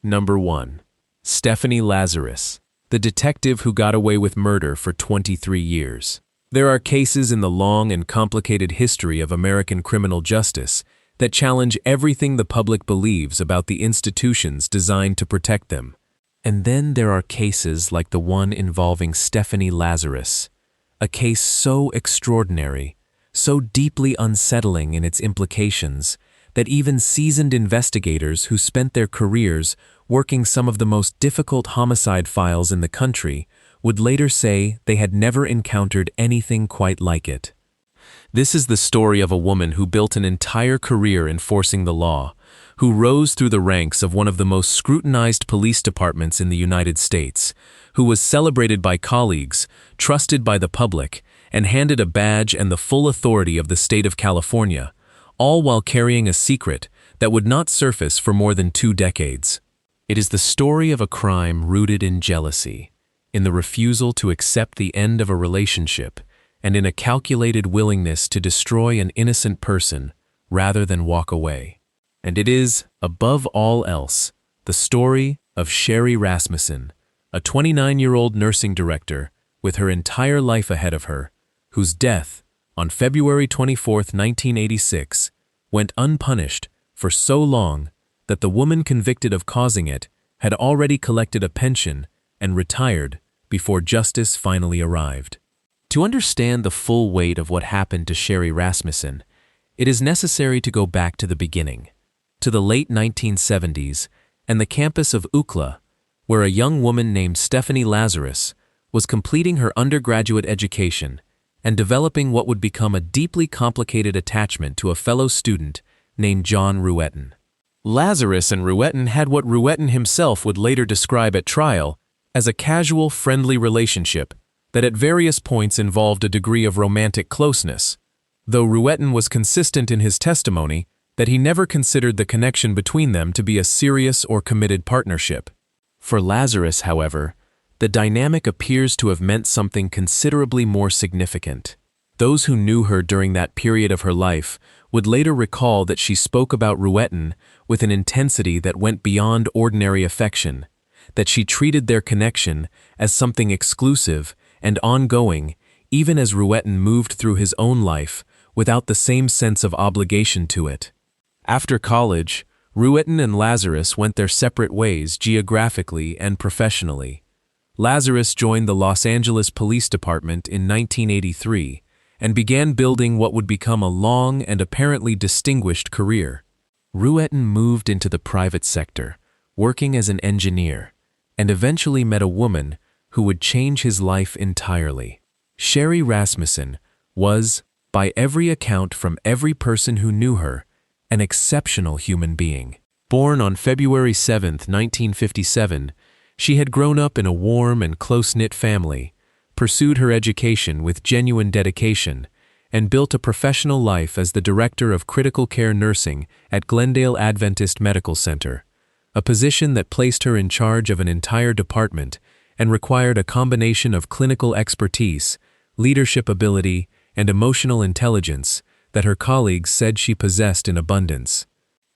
Number 1. Stephanie Lazarus, the detective who got away with murder for 23 years. There are cases in the long and complicated history of American criminal justice that challenge everything the public believes about the institutions designed to protect them. And then there are cases like the one involving Stephanie Lazarus, a case so extraordinary, so deeply unsettling in its implications, that even seasoned investigators who spent their careers working some of the most difficult homicide files in the country would later say they had never encountered anything quite like it. This is the story of a woman who built an entire career enforcing the law, who rose through the ranks of one of the most scrutinized police departments in the United States, who was celebrated by colleagues, trusted by the public, and handed a badge and the full authority of the state of California, all while carrying a secret that would not surface for more than 2 decades. It is the story of a crime rooted in jealousy, in the refusal to accept the end of a relationship, and in a calculated willingness to destroy an innocent person rather than walk away. And it is, above all else, the story of Sherry Rasmussen, a 29-year-old nursing director with her entire life ahead of her, whose death, on February 24, 1986, went unpunished for so long that the woman convicted of causing it had already collected a pension and retired before justice finally arrived. To understand the full weight of what happened to Sherry Rasmussen, it is necessary to go back to the beginning, to the late 1970s and the campus of UCLA, where a young woman named Stephanie Lazarus was completing her undergraduate education and developing what would become a deeply complicated attachment to a fellow student named John Ruetten. Lazarus and Ruetten had what Ruetten himself would later describe at trial as a casual, friendly relationship that at various points involved a degree of romantic closeness, though Ruetten was consistent in his testimony that he never considered the connection between them to be a serious or committed partnership. For Lazarus, however, the dynamic appears to have meant something considerably more significant. Those who knew her during that period of her life would later recall that she spoke about Ruetten with an intensity that went beyond ordinary affection, that she treated their connection as something exclusive and ongoing, even as Ruetten moved through his own life without the same sense of obligation to it. After college, Ruetten and Lazarus went their separate ways geographically and professionally. Lazarus joined the Los Angeles Police Department in 1983 and began building what would become a long and apparently distinguished career. Ruetten moved into the private sector, working as an engineer, and eventually met a woman who would change his life entirely. Sherry Rasmussen was, by every account from every person who knew her, an exceptional human being. Born on February 7, 1957, she had grown up in a warm and close-knit family, pursued her education with genuine dedication, and built a professional life as the director of critical care nursing at Glendale Adventist Medical Center, a position that placed her in charge of an entire department and required a combination of clinical expertise, leadership ability, and emotional intelligence that her colleagues said she possessed in abundance.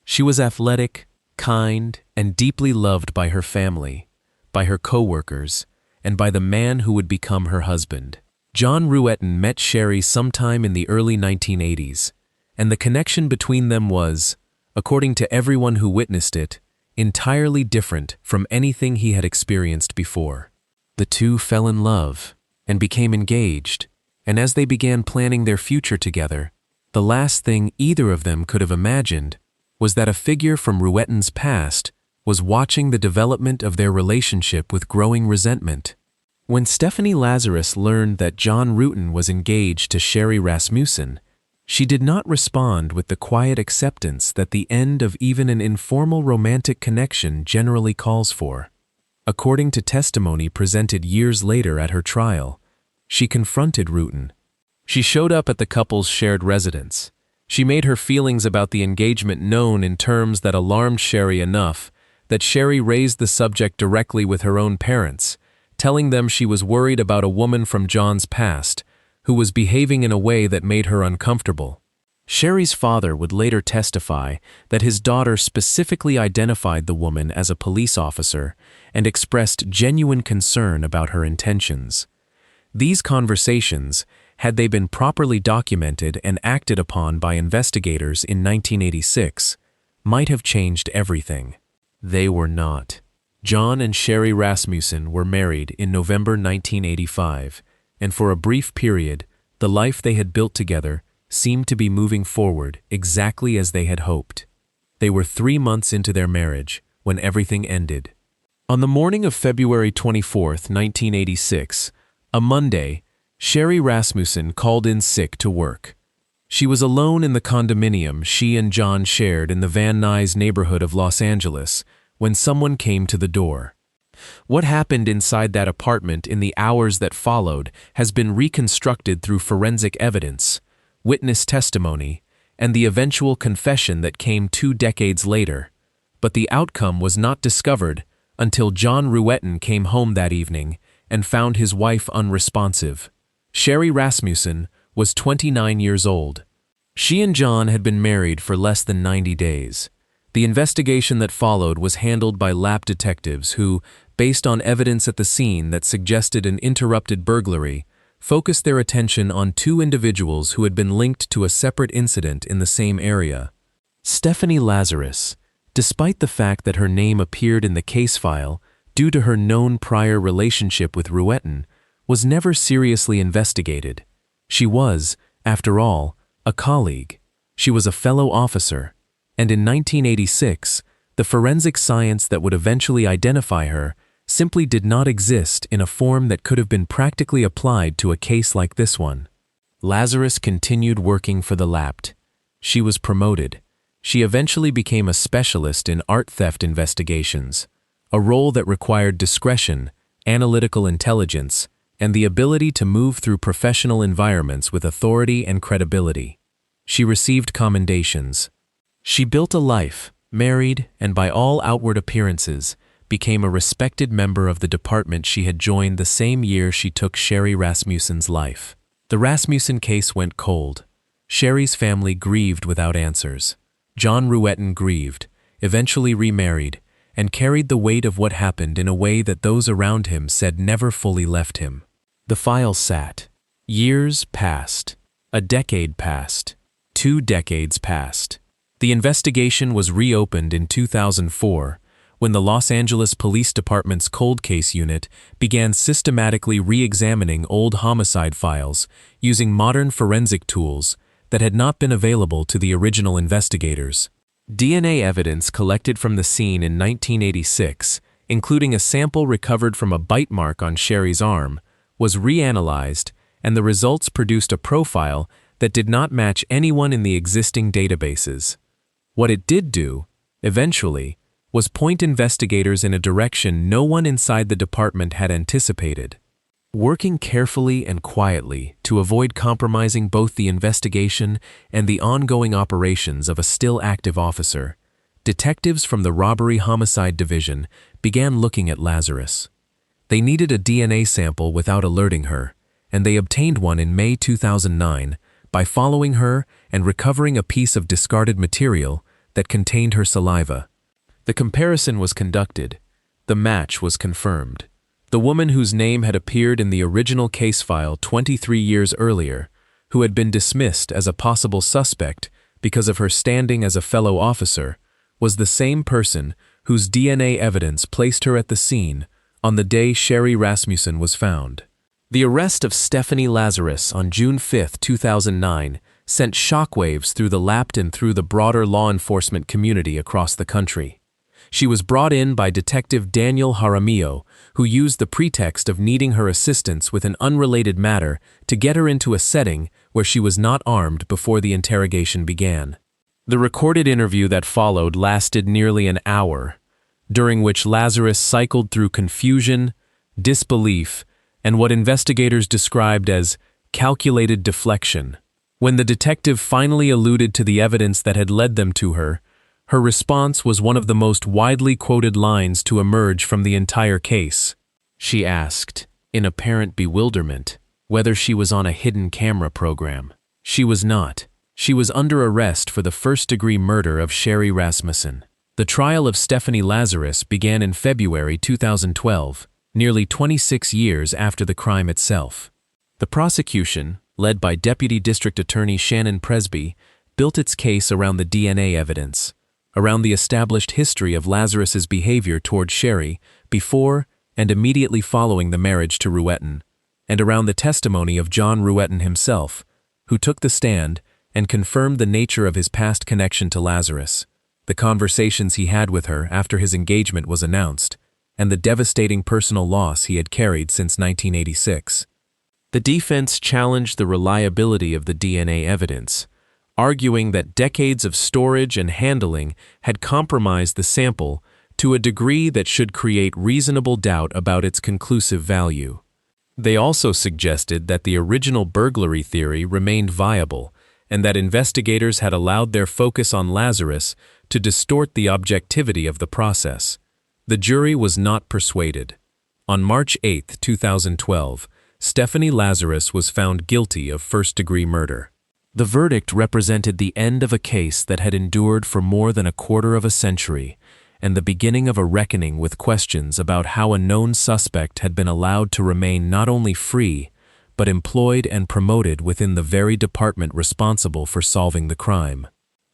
She was athletic, kind, and deeply loved by her family, by her co-workers, and by the man who would become her husband. John Ruetten met Sherry sometime in the early 1980s, and the connection between them was, according to everyone who witnessed it, entirely different from anything he had experienced before. The two fell in love and became engaged, and as they began planning their future together, the last thing either of them could have imagined was that a figure from Ruetten's past was watching the development of their relationship with growing resentment. When Stephanie Lazarus learned that John Ruetten was engaged to Sherry Rasmussen, she did not respond with the quiet acceptance that the end of even an informal romantic connection generally calls for. According to testimony presented years later at her trial, she confronted Ruetten. She showed up at the couple's shared residence. She made her feelings about the engagement known in terms that alarmed Sherry enough that Sherry raised the subject directly with her own parents, telling them she was worried about a woman from John's past who was behaving in a way that made her uncomfortable. Sherry's father would later testify that his daughter specifically identified the woman as a police officer and expressed genuine concern about her intentions. These conversations, had they been properly documented and acted upon by investigators in 1986, might have changed everything. They were not. John and Sherry Rasmussen were married in November 1985, and for a brief period, the life they had built together seemed to be moving forward exactly as they had hoped. They were 3 months into their marriage when everything ended. On the morning of February 24, 1986, a Monday, Sherry Rasmussen called in sick to work. She was alone in the condominium she and John shared in the Van Nuys neighborhood of Los Angeles when someone came to the door. What happened inside that apartment in the hours that followed has been reconstructed through forensic evidence, witness testimony, and the eventual confession that came 2 decades later. But the outcome was not discovered until John Ruetten came home that evening and found his wife unresponsive. Sherry Rasmussen was 29 years old. She and John had been married for less than 90 days. The investigation that followed was handled by lap detectives who, based on evidence at the scene that suggested an interrupted burglary, focused their attention on 2 individuals who had been linked to a separate incident in the same area. Stephanie Lazarus, despite the fact that her name appeared in the case file due to her known prior relationship with Ruetten, was never seriously investigated. She was, after all, a colleague. She was a fellow officer, and in 1986, the forensic science that would eventually identify her simply did not exist in a form that could have been practically applied to a case like this one. Lazarus continued working for the Lapt. She was promoted. She eventually became a specialist in art theft investigations, a role that required discretion, analytical intelligence, and the ability to move through professional environments with authority and credibility. She received commendations. She built a life, married, and by all outward appearances, became a respected member of the department she had joined the same year she took Sherry Rasmussen's life. The Rasmussen case went cold. Sherry's family grieved without answers. John Ruetten grieved, eventually remarried, and carried the weight of what happened in a way that those around him said never fully left him. The file sat. Years passed. A decade passed. 2 decades passed. The investigation was reopened in 2004 when the Los Angeles Police Department's Cold Case Unit began systematically re-examining old homicide files using modern forensic tools that had not been available to the original investigators. DNA evidence collected from the scene in 1986, including a sample recovered from a bite mark on Sherry's arm, was reanalyzed, and the results produced a profile that did not match anyone in the existing databases. What it did do, eventually, was point investigators in a direction no one inside the department had anticipated. Working carefully and quietly to avoid compromising both the investigation and the ongoing operations of a still active officer, detectives from the Robbery Homicide Division began looking at Lazarus. They needed a DNA sample without alerting her, and they obtained one in May 2009 by following her and recovering a piece of discarded material that contained her saliva. The comparison was conducted. The match was confirmed. The woman whose name had appeared in the original case file 23 years earlier, who had been dismissed as a possible suspect because of her standing as a fellow officer, was the same person whose DNA evidence placed her at the scene on the day Sherry Rasmussen was found. The arrest of Stephanie Lazarus on June 5, 2009, sent shockwaves through the Lapt and through the broader law enforcement community across the country. She was brought in by Detective Daniel Jaramillo, who used the pretext of needing her assistance with an unrelated matter to get her into a setting where she was not armed before the interrogation began. The recorded interview that followed lasted nearly an hour, during which Lazarus cycled through confusion, disbelief, and what investigators described as calculated deflection. When the detective finally alluded to the evidence that had led them to her, her response was one of the most widely quoted lines to emerge from the entire case. She asked, in apparent bewilderment, whether she was on a hidden camera program. She was not. She was under arrest for the first-degree murder of Sherry Rasmussen. The trial of Stephanie Lazarus began in February 2012, nearly 26 years after the crime itself. The prosecution, led by Deputy District Attorney Shannon Presby, built its case around the DNA evidence, around the established history of Lazarus's behavior toward Sherry before and immediately following the marriage to Ruetten, and around the testimony of John Ruetten himself, who took the stand and confirmed the nature of his past connection to Lazarus, the conversations he had with her after his engagement was announced, and the devastating personal loss he had carried since 1986. The defense challenged the reliability of the DNA evidence, arguing that decades of storage and handling had compromised the sample to a degree that should create reasonable doubt about its conclusive value. They also suggested that the original burglary theory remained viable and that investigators had allowed their focus on Lazarus to distort the objectivity of the process. The jury was not persuaded. On March 8, 2012, Stephanie Lazarus was found guilty of first-degree murder. The verdict represented the end of a case that had endured for more than a quarter of a century, and the beginning of a reckoning with questions about how a known suspect had been allowed to remain not only free, but employed and promoted within the very department responsible for solving the crime.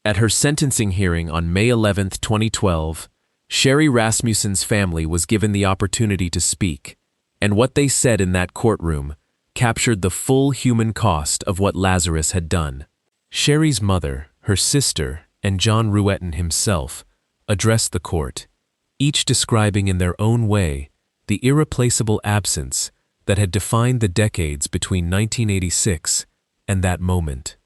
At her sentencing hearing on May 11, 2012, Sherry Rasmussen's family was given the opportunity to speak, and what they said in that courtroom captured the full human cost of what Lazarus had done. Sherry's mother, her sister, and John Ruetten himself addressed the court, each describing in their own way the irreplaceable absence that had defined the decades between 1986 and that moment.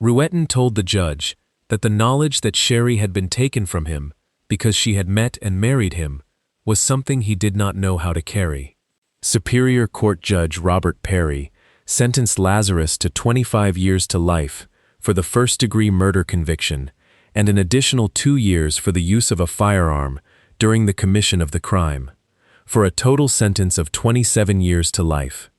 Ruetten told the judge that the knowledge that Sherry had been taken from him because she had met and married him was something he did not know how to carry. Superior Court Judge Robert Perry sentenced Lazarus to 25 years to life for the first-degree murder conviction and an additional 2 years for the use of a firearm during the commission of the crime, for a total sentence of 27 years to life.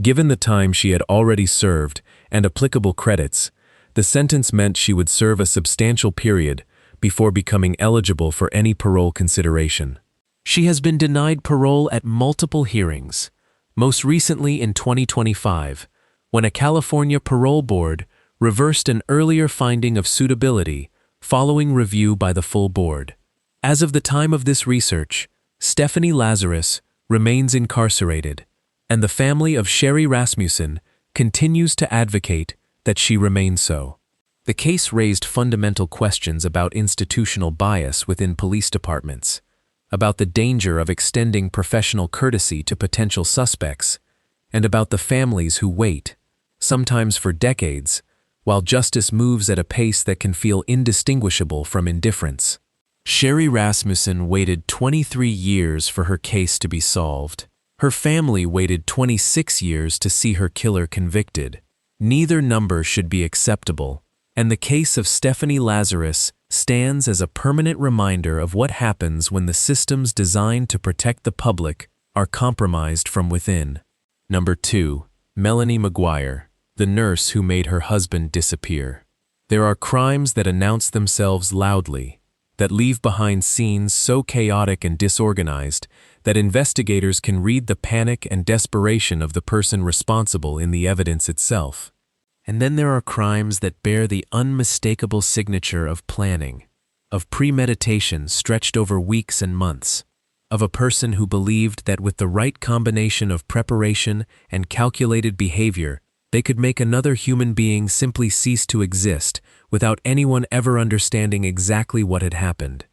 Given the time she had already served and applicable credits, the sentence meant she would serve a substantial period before becoming eligible for any parole consideration. She has been denied parole at multiple hearings, most recently in 2025, when a California parole board reversed an earlier finding of suitability following review by the full board. As of the time of this research, Stephanie Lazarus remains incarcerated, and the family of Sherry Rasmussen continues to advocate that she remain so. The case raised fundamental questions about institutional bias within police departments, about the danger of extending professional courtesy to potential suspects, and about the families who wait, sometimes for decades, while justice moves at a pace that can feel indistinguishable from indifference. Sherry Rasmussen waited 23 years for her case to be solved. Her family waited 26 years to see her killer convicted. Neither number should be acceptable, and the case of Stephanie Lazarus stands as a permanent reminder of what happens when the systems designed to protect the public are compromised from within. Number 2. Melanie McGuire, the nurse who made her husband disappear. There are crimes that announce themselves loudly, that leave behind scenes so chaotic and disorganized that investigators can read the panic and desperation of the person responsible in the evidence itself. And then there are crimes that bear the unmistakable signature of planning, of premeditation stretched over weeks and months, of a person who believed that with the right combination of preparation and calculated behavior, they could make another human being simply cease to exist without anyone ever understanding exactly what had happened.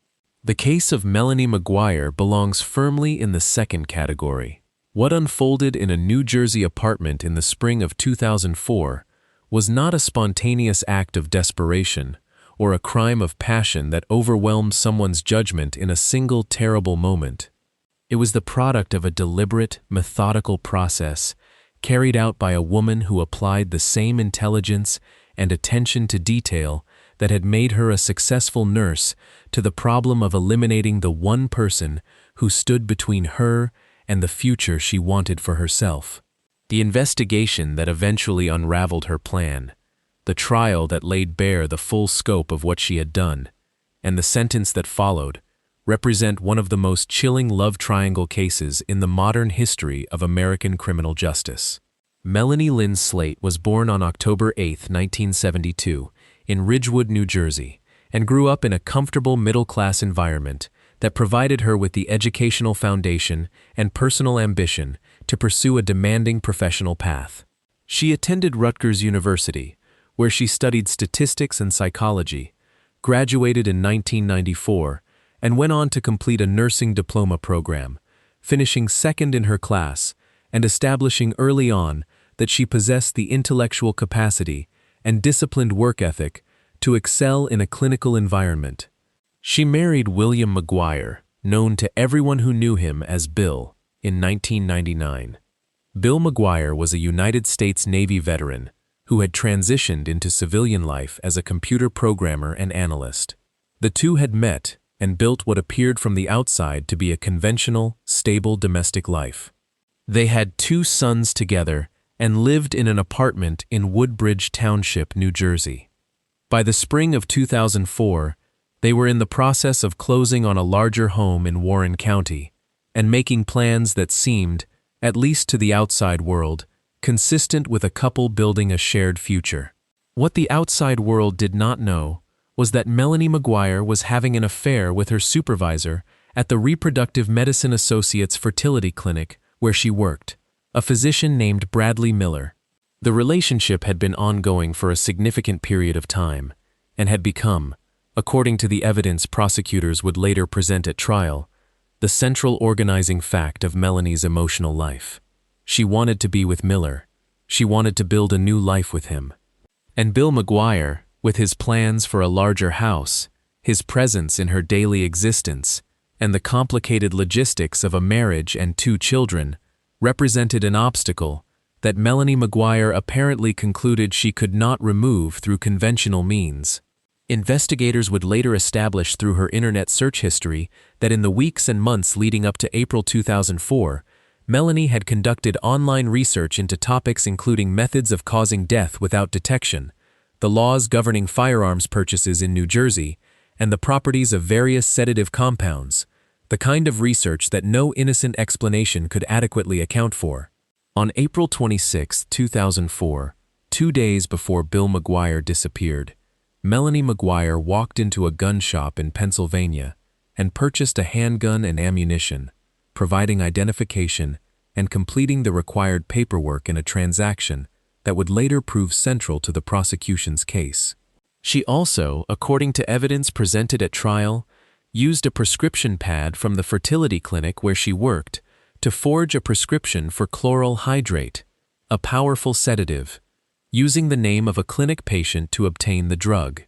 The case of Melanie McGuire belongs firmly in the second category. What unfolded in a New Jersey apartment in the spring of 2004 was not a spontaneous act of desperation or a crime of passion that overwhelmed someone's judgment in a single terrible moment. It was the product of a deliberate, methodical process carried out by a woman who applied the same intelligence and attention to detail that had made her a successful nurse to the problem of eliminating the one person who stood between her and the future she wanted for herself. The investigation that eventually unraveled her plan, the trial that laid bare the full scope of what she had done, and the sentence that followed, represent one of the most chilling love triangle cases in the modern history of American criminal justice. Melanie Lynn Slate was born on October 8, 1972, in Ridgewood, New Jersey, and grew up in a comfortable middle-class environment that provided her with the educational foundation and personal ambition to pursue a demanding professional path. She attended Rutgers University, where she studied statistics and psychology, graduated in 1994, and went on to complete a nursing diploma program, finishing second in her class and establishing early on that she possessed the intellectual capacity and disciplined work ethic to excel in a clinical environment. She married William McGuire, known to everyone who knew him as Bill, in 1999. Bill McGuire was a United States Navy veteran who had transitioned into civilian life as a computer programmer and analyst. The two had met and built what appeared from the outside to be a conventional, stable domestic life. They had 2 sons together and lived in an apartment in Woodbridge Township, New Jersey. By the spring of 2004, they were in the process of closing on a larger home in Warren County and making plans that seemed, at least to the outside world, consistent with a couple building a shared future. What the outside world did not know was that Melanie McGuire was having an affair with her supervisor at the Reproductive Medicine Associates fertility clinic where she worked, a physician named Bradley Miller. The relationship had been ongoing for a significant period of time and had become, according to the evidence prosecutors would later present at trial, the central organizing fact of Melanie's emotional life. She wanted to be with Miller. She wanted to build a new life with him. And Bill McGuire, with his plans for a larger house, his presence in her daily existence, and the complicated logistics of a marriage and 2 children, represented an obstacle that Melanie McGuire apparently concluded she could not remove through conventional means. Investigators would later establish through her internet search history that in the weeks and months leading up to April 2004, Melanie had conducted online research into topics including methods of causing death without detection, the laws governing firearms purchases in New Jersey, and the properties of various sedative compounds, the kind of research that no innocent explanation could adequately account for. On April 26, 2004, 2 days before Bill McGuire disappeared, Melanie McGuire walked into a gun shop in Pennsylvania and purchased a handgun and ammunition, providing identification and completing the required paperwork in a transaction that would later prove central to the prosecution's case. She also, according to evidence presented at trial, used a prescription pad from the fertility clinic where she worked to forge a prescription for chloral hydrate, a powerful sedative, using the name of a clinic patient to obtain the drug.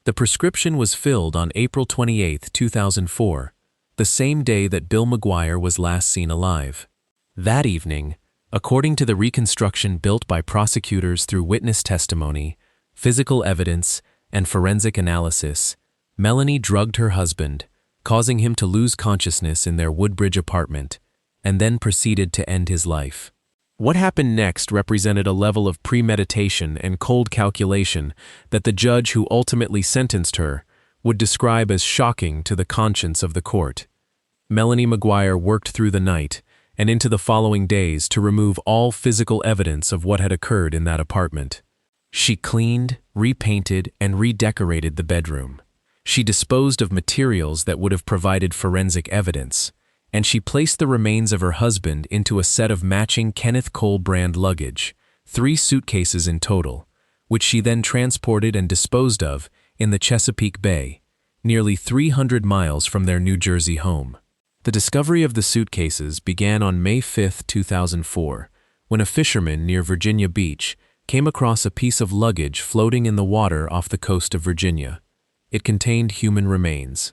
The prescription was filled on April 28, 2004, the same day that Bill McGuire was last seen alive. That evening, according to the reconstruction built by prosecutors through witness testimony, physical evidence, and forensic analysis, Melanie drugged her husband, causing him to lose consciousness in their Woodbridge apartment, and then proceeded to end his life. What happened next represented a level of premeditation and cold calculation that the judge who ultimately sentenced her would describe as shocking to the conscience of the court. Melanie McGuire worked through the night and into the following days to remove all physical evidence of what had occurred in that apartment. She cleaned, repainted, and redecorated the bedroom. She disposed of materials that would have provided forensic evidence, and she placed the remains of her husband into a set of matching Kenneth Cole brand luggage, 3 suitcases in total, which she then transported and disposed of in the Chesapeake Bay, nearly 300 miles from their New Jersey home. The discovery of the suitcases began on May 5, 2004, when a fisherman near Virginia Beach came across a piece of luggage floating in the water off the coast of Virginia. It contained human remains.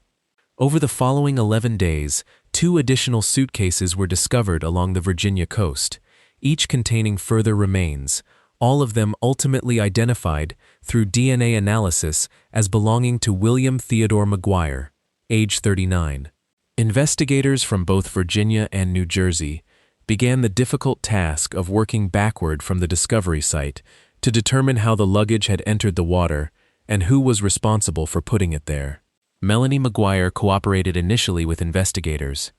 Over the following 11 days, 2 additional suitcases were discovered along the Virginia coast, each containing further remains, all of them ultimately identified through DNA analysis as belonging to William Theodore McGuire, age 39. Investigators from both Virginia and New Jersey began the difficult task of working backward from the discovery site to determine how the luggage had entered the water and who was responsible for putting it there. Melanie McGuire cooperated initially with investigators,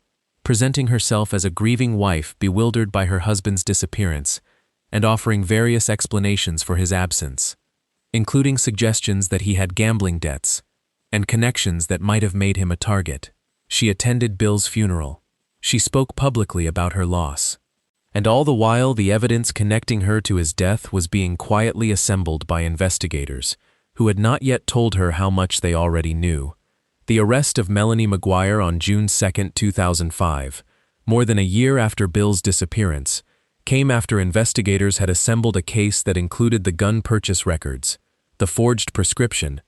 presenting herself as a grieving wife bewildered by her husband's disappearance and offering various explanations for his absence, including suggestions that he had gambling debts and connections that might have made him a target. She attended Bill's funeral. She spoke publicly about her loss. And all the while, the evidence connecting her to his death was being quietly assembled by investigators, who had not yet told her how much they already knew. The arrest of Melanie McGuire on June 2, 2005, more than a year after Bill's disappearance, came after investigators had assembled a case that included the gun purchase records, the forged prescription,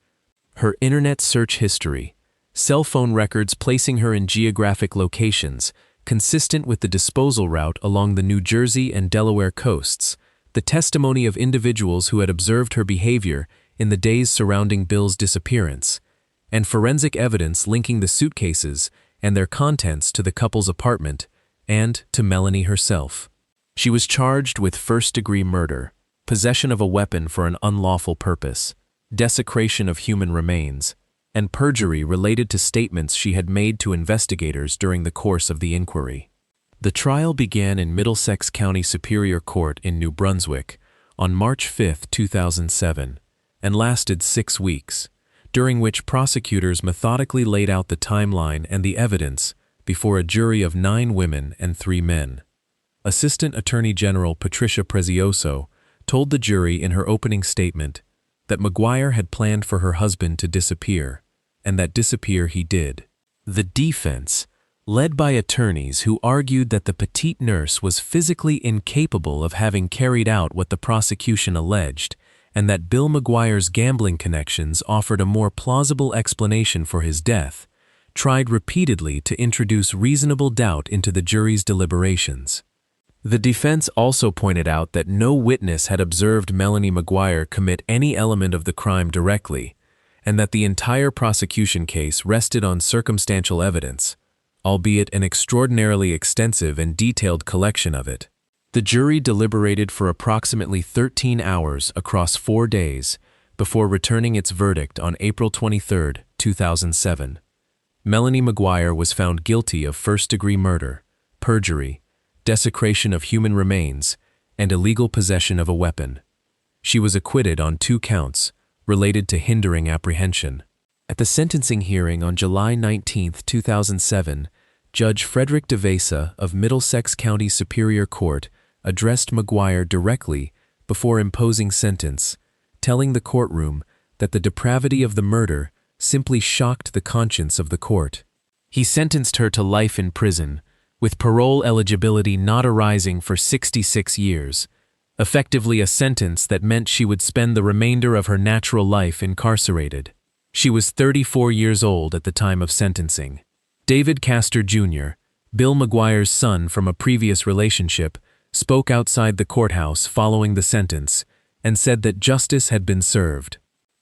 her internet search history, cell phone records placing her in geographic locations consistent with the disposal route along the New Jersey and Delaware coasts, the testimony of individuals who had observed her behavior in the days surrounding Bill's disappearance, and forensic evidence linking the suitcases and their contents to the couple's apartment and to Melanie herself. She was charged with first-degree murder, possession of a weapon for an unlawful purpose, desecration of human remains, and perjury related to statements she had made to investigators during the course of the inquiry. The trial began in Middlesex County Superior Court in New Brunswick on March 5, 2007, and lasted 6 weeks, during which prosecutors methodically laid out the timeline and the evidence before a jury of 9 women and 3 men. Assistant Attorney General Patricia Prezioso told the jury in her opening statement that McGuire had planned for her husband to disappear, and that disappear he did. The defense, led by attorneys who argued that the petite nurse was physically incapable of having carried out what the prosecution alleged, and that Bill McGuire's gambling connections offered a more plausible explanation for his death, tried repeatedly to introduce reasonable doubt into the jury's deliberations. The defense also pointed out that no witness had observed Melanie McGuire commit any element of the crime directly, and that the entire prosecution case rested on circumstantial evidence, albeit an extraordinarily extensive and detailed collection of it. The jury deliberated for approximately 13 hours across 4 days before returning its verdict on April 23, 2007. Melanie McGuire was found guilty of first-degree murder, perjury, desecration of human remains, and illegal possession of a weapon. She was acquitted on 2 counts related to hindering apprehension. At the sentencing hearing on July 19, 2007, Judge Frederick DeVesa of Middlesex County Superior Court addressed McGuire directly before imposing sentence, telling the courtroom that the depravity of the murder simply shocked the conscience of the court. He sentenced her to life in prison, with parole eligibility not arising for 66 years, effectively a sentence that meant she would spend the remainder of her natural life incarcerated. She was 34 years old at the time of sentencing. David Castor Jr., Bill McGuire's son from a previous relationship, spoke outside the courthouse following the sentence and said that justice had been served.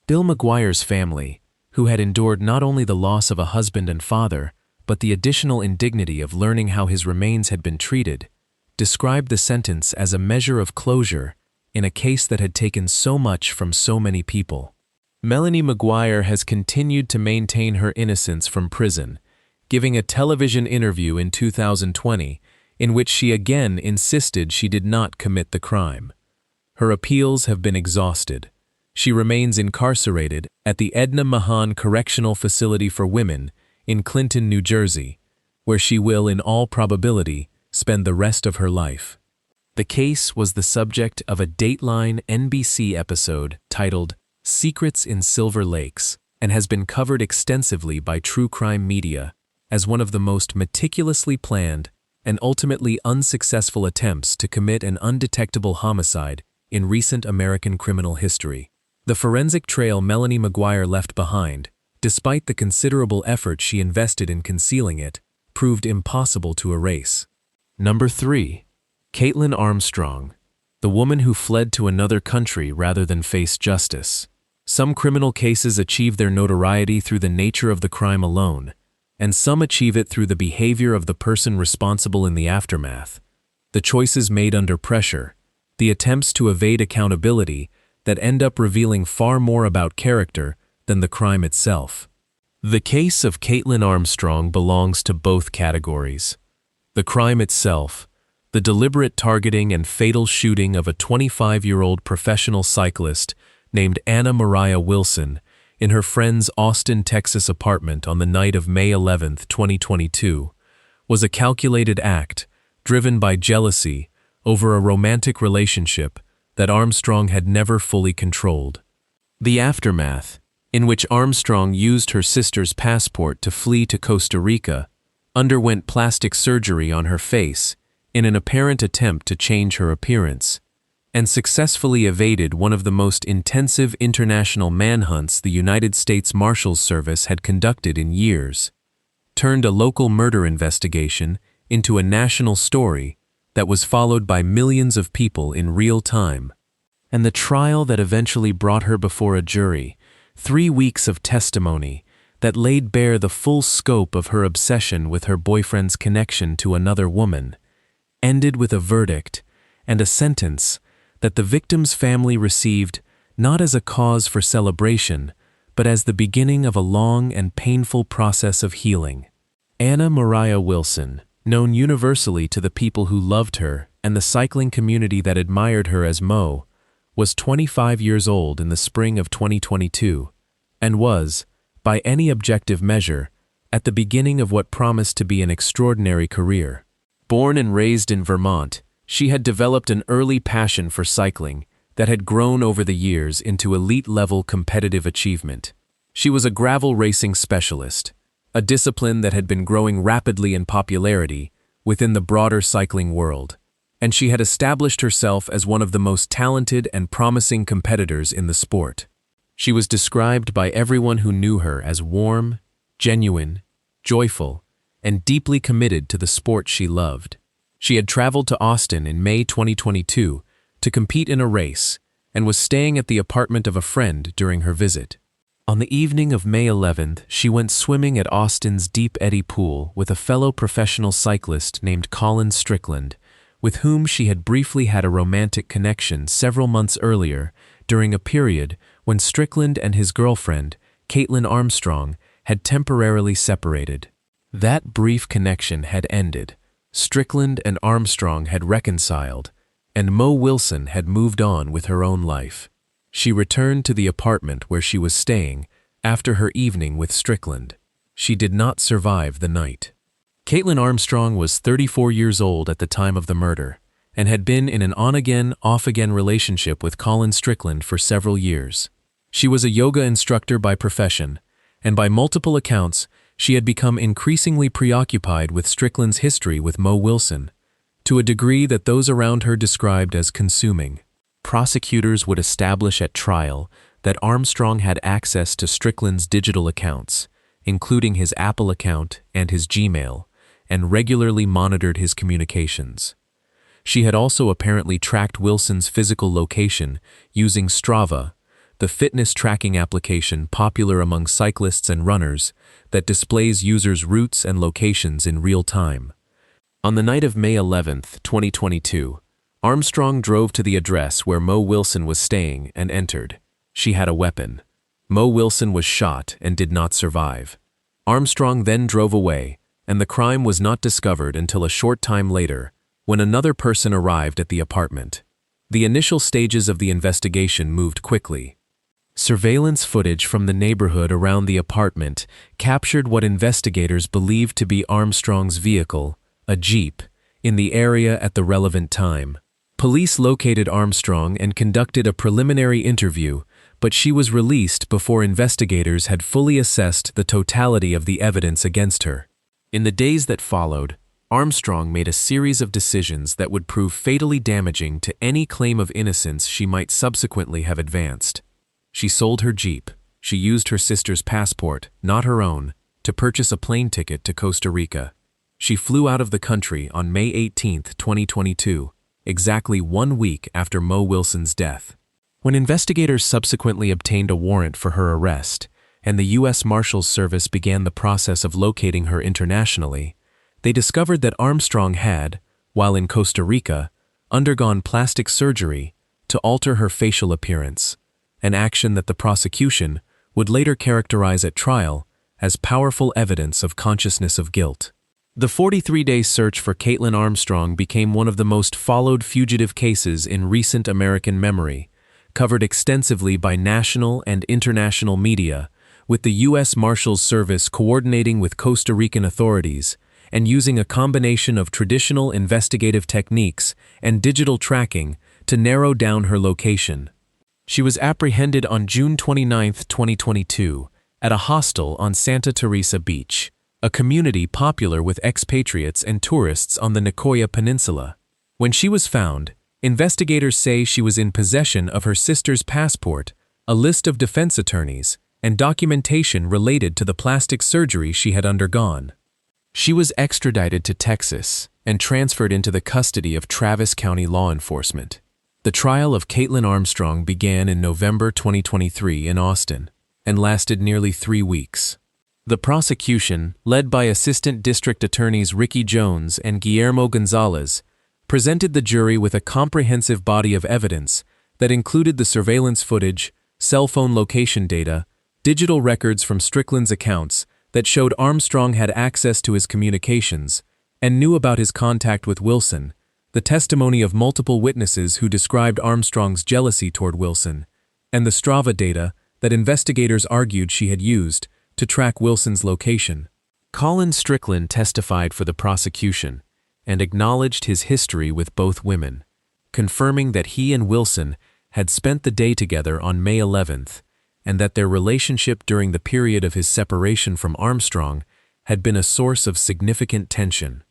Bill McGuire's family, who had endured not only the loss of a husband and father, but the additional indignity of learning how his remains had been treated, described the sentence as a measure of closure in a case that had taken so much from so many people. Melanie McGuire has continued to maintain her innocence from prison, giving a television interview in 2020 in which she again insisted she did not commit the crime. Her appeals have been exhausted. She remains incarcerated at the Edna Mahan Correctional Facility for Women in Clinton, New Jersey, where she will, in all probability, spend the rest of her life. The case was the subject of a Dateline NBC episode titled Secrets in Silver Lakes and has been covered extensively by true crime media as one of the most meticulously planned and ultimately unsuccessful attempts to commit an undetectable homicide in recent American criminal history. The forensic trail Melanie McGuire left behind, despite the considerable effort she invested in concealing it, proved impossible to erase. Number 3. Caitlin Armstrong, the woman who fled to another country rather than face justice. Some criminal cases achieve their notoriety through the nature of the crime alone, and some achieve it through the behavior of the person responsible in the aftermath. The choices made under pressure, the attempts to evade accountability that end up revealing far more about character than the crime itself. The case of Caitlin Armstrong belongs to both categories. The crime itself, the deliberate targeting and fatal shooting of a 25-year-old professional cyclist named Anna Mariah Wilson in her friend's Austin, Texas apartment on the night of May 11, 2022, was a calculated act driven by jealousy over a romantic relationship that Armstrong had never fully controlled. The aftermath, in which Armstrong used her sister's passport to flee to Costa Rica, underwent plastic surgery on her face in an apparent attempt to change her appearance, and successfully evaded one of the most intensive international manhunts the United States Marshals Service had conducted in years, turned a local murder investigation into a national story that was followed by millions of people in real time. And the trial that eventually brought her before a jury, 3 weeks of testimony that laid bare the full scope of her obsession with her boyfriend's connection to another woman, ended with a verdict and a sentence that the victim's family received not as a cause for celebration, but as the beginning of a long and painful process of healing. Anna Mariah Wilson, known universally to the people who loved her and the cycling community that admired her as Mo, was 25 years old in the spring of 2022 and was, by any objective measure, at the beginning of what promised to be an extraordinary career. Born and raised in Vermont, she had developed an early passion for cycling that had grown over the years into elite-level competitive achievement. She was a gravel racing specialist, a discipline that had been growing rapidly in popularity within the broader cycling world, and she had established herself as one of the most talented and promising competitors in the sport. She was described by everyone who knew her as warm, genuine, joyful, and deeply committed to the sport she loved. She had traveled to Austin in May 2022 to compete in a race and was staying at the apartment of a friend during her visit. On the evening of May 11th, she went swimming at Austin's Deep Eddy Pool with a fellow professional cyclist named Colin Strickland, with whom she had briefly had a romantic connection several months earlier during a period when Strickland and his girlfriend, Caitlin Armstrong, had temporarily separated. That brief connection had ended. Strickland and Armstrong had reconciled, and Mo Wilson had moved on with her own life. She returned to the apartment where she was staying after her evening with Strickland. She did not survive the night. Caitlin Armstrong was 34 years old at the time of the murder and had been in an on-again, off-again relationship with Colin Strickland for several years. She was a yoga instructor by profession, and by multiple accounts, she had become increasingly preoccupied with Strickland's history with Mo Wilson, to a degree that those around her described as consuming. Prosecutors would establish at trial that Armstrong had access to Strickland's digital accounts, including his Apple account and his Gmail, and regularly monitored his communications. She had also apparently tracked Wilson's physical location using Strava, the fitness tracking application popular among cyclists and runners that displays users' routes and locations in real time. On the night of May 11, 2022, Armstrong drove to the address where Mo Wilson was staying and entered. She had a weapon. Mo Wilson was shot and did not survive. Armstrong then drove away, and the crime was not discovered until a short time later, when another person arrived at the apartment. The initial stages of the investigation moved quickly. Surveillance footage from the neighborhood around the apartment captured what investigators believed to be Armstrong's vehicle, a Jeep, in the area at the relevant time. Police located Armstrong and conducted a preliminary interview, but she was released before investigators had fully assessed the totality of the evidence against her. In the days that followed, Armstrong made a series of decisions that would prove fatally damaging to any claim of innocence she might subsequently have advanced. She sold her Jeep. She used her sister's passport, not her own, to purchase a plane ticket to Costa Rica. She flew out of the country on May 18, 2022, exactly 1 week after Mo Wilson's death. When investigators subsequently obtained a warrant for her arrest, and the U.S. Marshals Service began the process of locating her internationally, they discovered that Armstrong had, while in Costa Rica, undergone plastic surgery to alter her facial appearance, an action that the prosecution would later characterize at trial as powerful evidence of consciousness of guilt. The 43-day search for Caitlin Armstrong became one of the most followed fugitive cases in recent American memory, covered extensively by national and international media, with the U.S. Marshals Service coordinating with Costa Rican authorities and using a combination of traditional investigative techniques and digital tracking to narrow down her location. She was apprehended on June 29, 2022, at a hostel on Santa Teresa Beach, a community popular with expatriates and tourists on the Nicoya Peninsula. When she was found, investigators say she was in possession of her sister's passport, a list of defense attorneys, and documentation related to the plastic surgery she had undergone. She was extradited to Texas and transferred into the custody of Travis County law enforcement. The trial of Caitlin Armstrong began in November 2023 in Austin and lasted nearly 3 weeks. The prosecution, led by Assistant District Attorneys Ricky Jones and Guillermo Gonzalez, presented the jury with a comprehensive body of evidence that included the surveillance footage, cell phone location data, digital records from Strickland's accounts that showed Armstrong had access to his communications and knew about his contact with Wilson, the testimony of multiple witnesses who described Armstrong's jealousy toward Wilson, and the Strava data that investigators argued she had used to track Wilson's location. Colin Strickland testified for the prosecution and acknowledged his history with both women, confirming that he and Wilson had spent the day together on May 11th and that their relationship during the period of his separation from Armstrong had been a source of significant tension.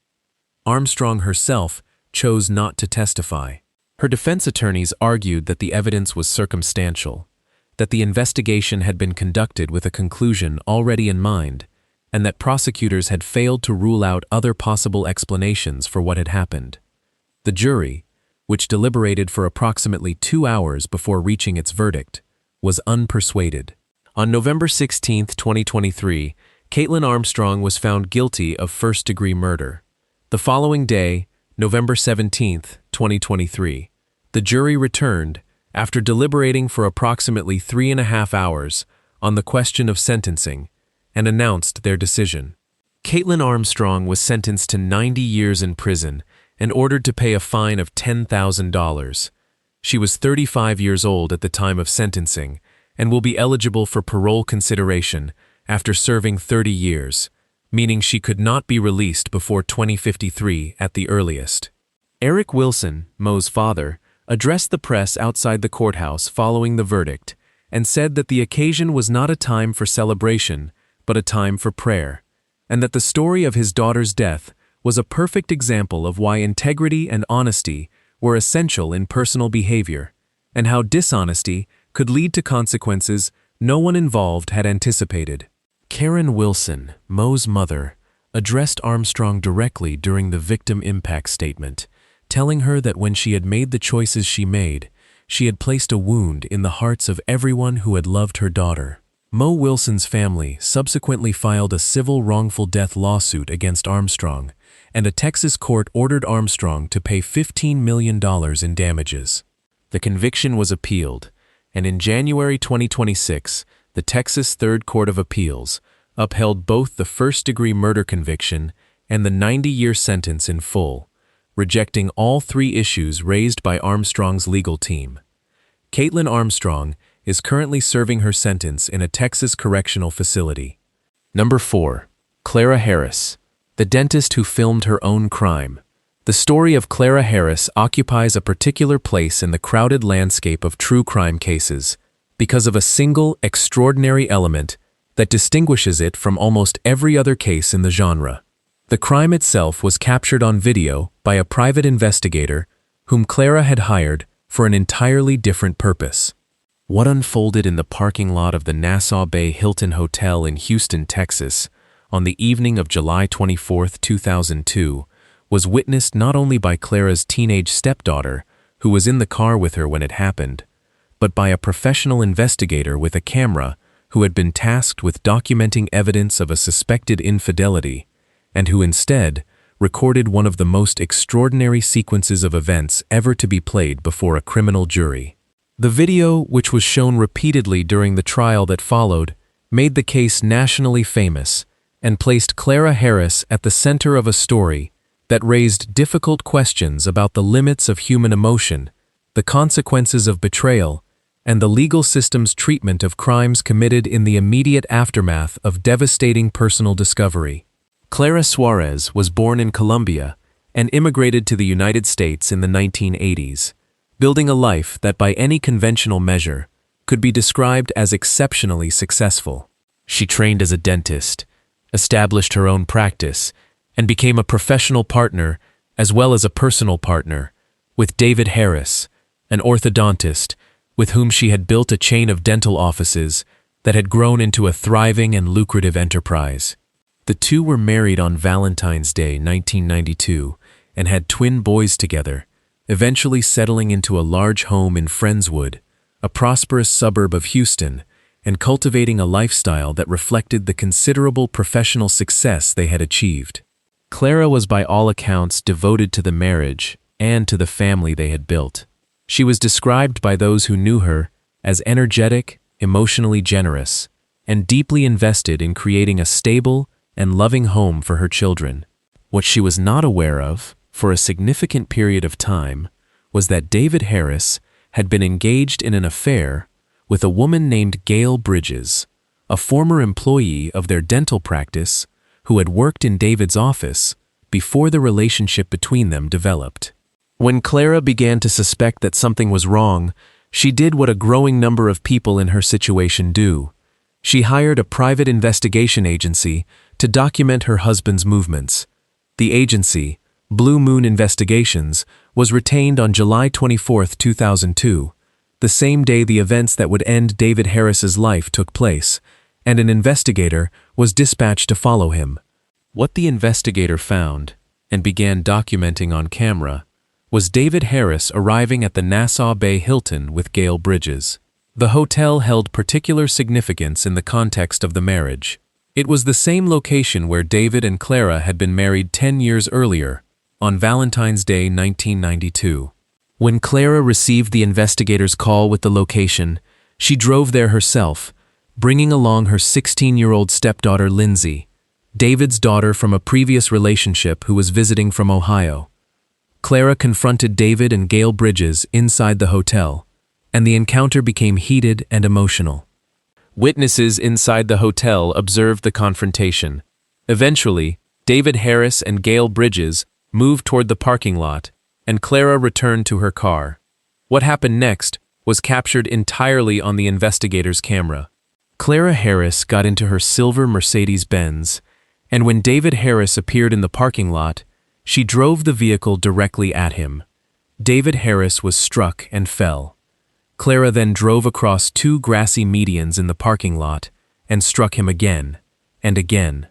Armstrong herself chose not to testify. Her defense attorneys argued that the evidence was circumstantial, that the investigation had been conducted with a conclusion already in mind, and that prosecutors had failed to rule out other possible explanations for what had happened. The jury, which deliberated for approximately 2 hours before reaching its verdict, was unpersuaded. On November 16, 2023, Caitlin Armstrong was found guilty of first-degree murder. The following day, November 17, 2023, the jury returned after deliberating for approximately 3.5 hours on the question of sentencing and announced their decision. Caitlin Armstrong was sentenced to 90 years in prison and ordered to pay a fine of $10,000. She was 35 years old at the time of sentencing and will be eligible for parole consideration after serving 30 years, meaning she could not be released before 2053 at the earliest. Eric Wilson, Mo's father, addressed the press outside the courthouse following the verdict and said that the occasion was not a time for celebration, but a time for prayer, and that the story of his daughter's death was a perfect example of why integrity and honesty were essential in personal behavior, and how dishonesty could lead to consequences no one involved had anticipated. Karen Wilson, Mo's mother, addressed Armstrong directly during the victim impact statement, telling her that when she had made the choices she made, she had placed a wound in the hearts of everyone who had loved her daughter. Mo Wilson's family subsequently filed a civil wrongful death lawsuit against Armstrong, and a Texas court ordered Armstrong to pay $15 million in damages. The conviction was appealed, and in January 2026, the Texas Third Court of Appeals upheld both the first-degree murder conviction and the 90-year sentence in full, rejecting all 3 issues raised by Armstrong's legal team. Caitlin Armstrong is currently serving her sentence in a Texas correctional facility. Number 4. Clara Harris, the dentist who filmed her own crime. The story of Clara Harris occupies a particular place in the crowded landscape of true crime cases because of a single, extraordinary element that distinguishes it from almost every other case in the genre. The crime itself was captured on video by a private investigator whom Clara had hired for an entirely different purpose. What unfolded in the parking lot of the Nassau Bay Hilton Hotel in Houston, Texas, on the evening of July 24, 2002, was witnessed not only by Clara's teenage stepdaughter, who was in the car with her when it happened, but by a professional investigator with a camera who had been tasked with documenting evidence of a suspected infidelity, and who instead recorded one of the most extraordinary sequences of events ever to be played before a criminal jury. The video, which was shown repeatedly during the trial that followed, made the case nationally famous and placed Clara Harris at the center of a story that raised difficult questions about the limits of human emotion, the consequences of betrayal, and the legal system's treatment of crimes committed in the immediate aftermath of devastating personal discovery. Clara Suarez was born in Colombia and immigrated to the United States in the 1980s, building a life that by any conventional measure could be described as exceptionally successful. She trained as a dentist, established her own practice, and became a professional partner as well as a personal partner with David Harris, an orthodontist with whom she had built a chain of dental offices that had grown into a thriving and lucrative enterprise. The two were married on Valentine's Day 1992 and had twin boys together, eventually settling into a large home in Friendswood, a prosperous suburb of Houston, and cultivating a lifestyle that reflected the considerable professional success they had achieved. Clara was by all accounts devoted to the marriage and to the family they had built. She was described by those who knew her as energetic, emotionally generous, and deeply invested in creating a stable and loving home for her children. What she was not aware of, for a significant period of time, was that David Harris had been engaged in an affair with a woman named Gail Bridges, a former employee of their dental practice who had worked in David's office before the relationship between them developed. When Clara began to suspect that something was wrong, she did what a growing number of people in her situation do. She hired a private investigation agency to document her husband's movements. The agency, Blue Moon Investigations, was retained on July 24, 2002, the same day the events that would end David Harris's life took place, and an investigator was dispatched to follow him. What the investigator found, and began documenting on camera, was David Harris arriving at the Nassau Bay Hilton with Gail Bridges. The hotel held particular significance in the context of the marriage. It was the same location where David and Clara had been married 10 years earlier, on Valentine's Day 1992. When Clara received the investigator's call with the location, she drove there herself, bringing along her 16-year-old stepdaughter Lindsay, David's daughter from a previous relationship who was visiting from Ohio. Clara confronted David and Gail Bridges inside the hotel, and the encounter became heated and emotional. Witnesses inside the hotel observed the confrontation. Eventually, David Harris and Gail Bridges moved toward the parking lot, and Clara returned to her car. What happened next was captured entirely on the investigator's camera. Clara Harris got into her silver Mercedes-Benz, and when David Harris appeared in the parking lot, she drove the vehicle directly at him. David Harris was struck and fell. Clara then drove across two grassy medians in the parking lot and struck him again and again.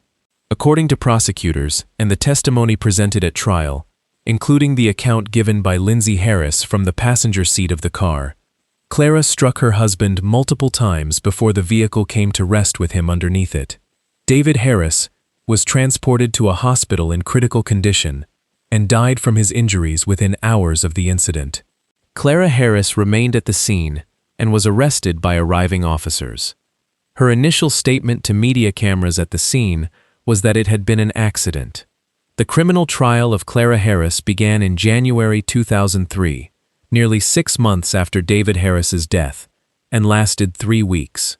According to prosecutors and the testimony presented at trial, including the account given by Lindsay Harris from the passenger seat of the car, Clara struck her husband multiple times before the vehicle came to rest with him underneath it. David Harris was transported to a hospital in critical condition and died from his injuries within hours of the incident. Clara Harris remained at the scene and was arrested by arriving officers. Her initial statement to media cameras at the scene was that it had been an accident. The criminal trial of Clara Harris began in January 2003, nearly 6 months after David Harris's death, and lasted 3 weeks.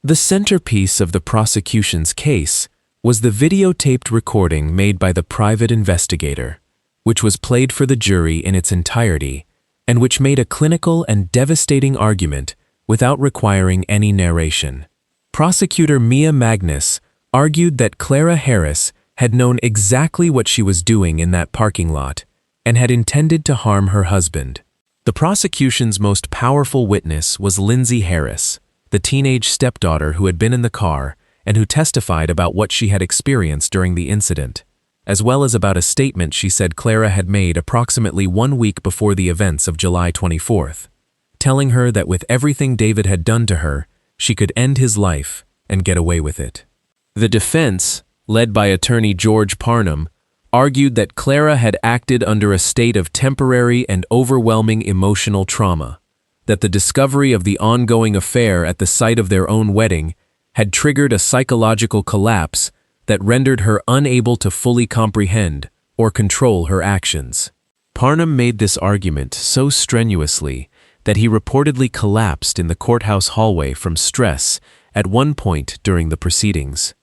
The centerpiece of the prosecution's case was the videotaped recording made by the private investigator, which was played for the jury in its entirety, and which made a clinical and devastating argument without requiring any narration. Prosecutor Mia Magnus argued that Clara Harris had known exactly what she was doing in that parking lot and had intended to harm her husband. The prosecution's most powerful witness was Lindsay Harris, the teenage stepdaughter who had been in the car and who testified about what she had experienced during the incident, as well as about a statement she said Clara had made approximately 1 week before the events of July 24th, telling her that with everything David had done to her, she could end his life and get away with it. The defense, led by attorney George Parnham, argued that Clara had acted under a state of temporary and overwhelming emotional trauma, that the discovery of the ongoing affair at the site of their own wedding had triggered a psychological collapse that rendered her unable to fully comprehend or control her actions. Parnham made this argument so strenuously that he reportedly collapsed in the courthouse hallway from stress at one point during the proceedings.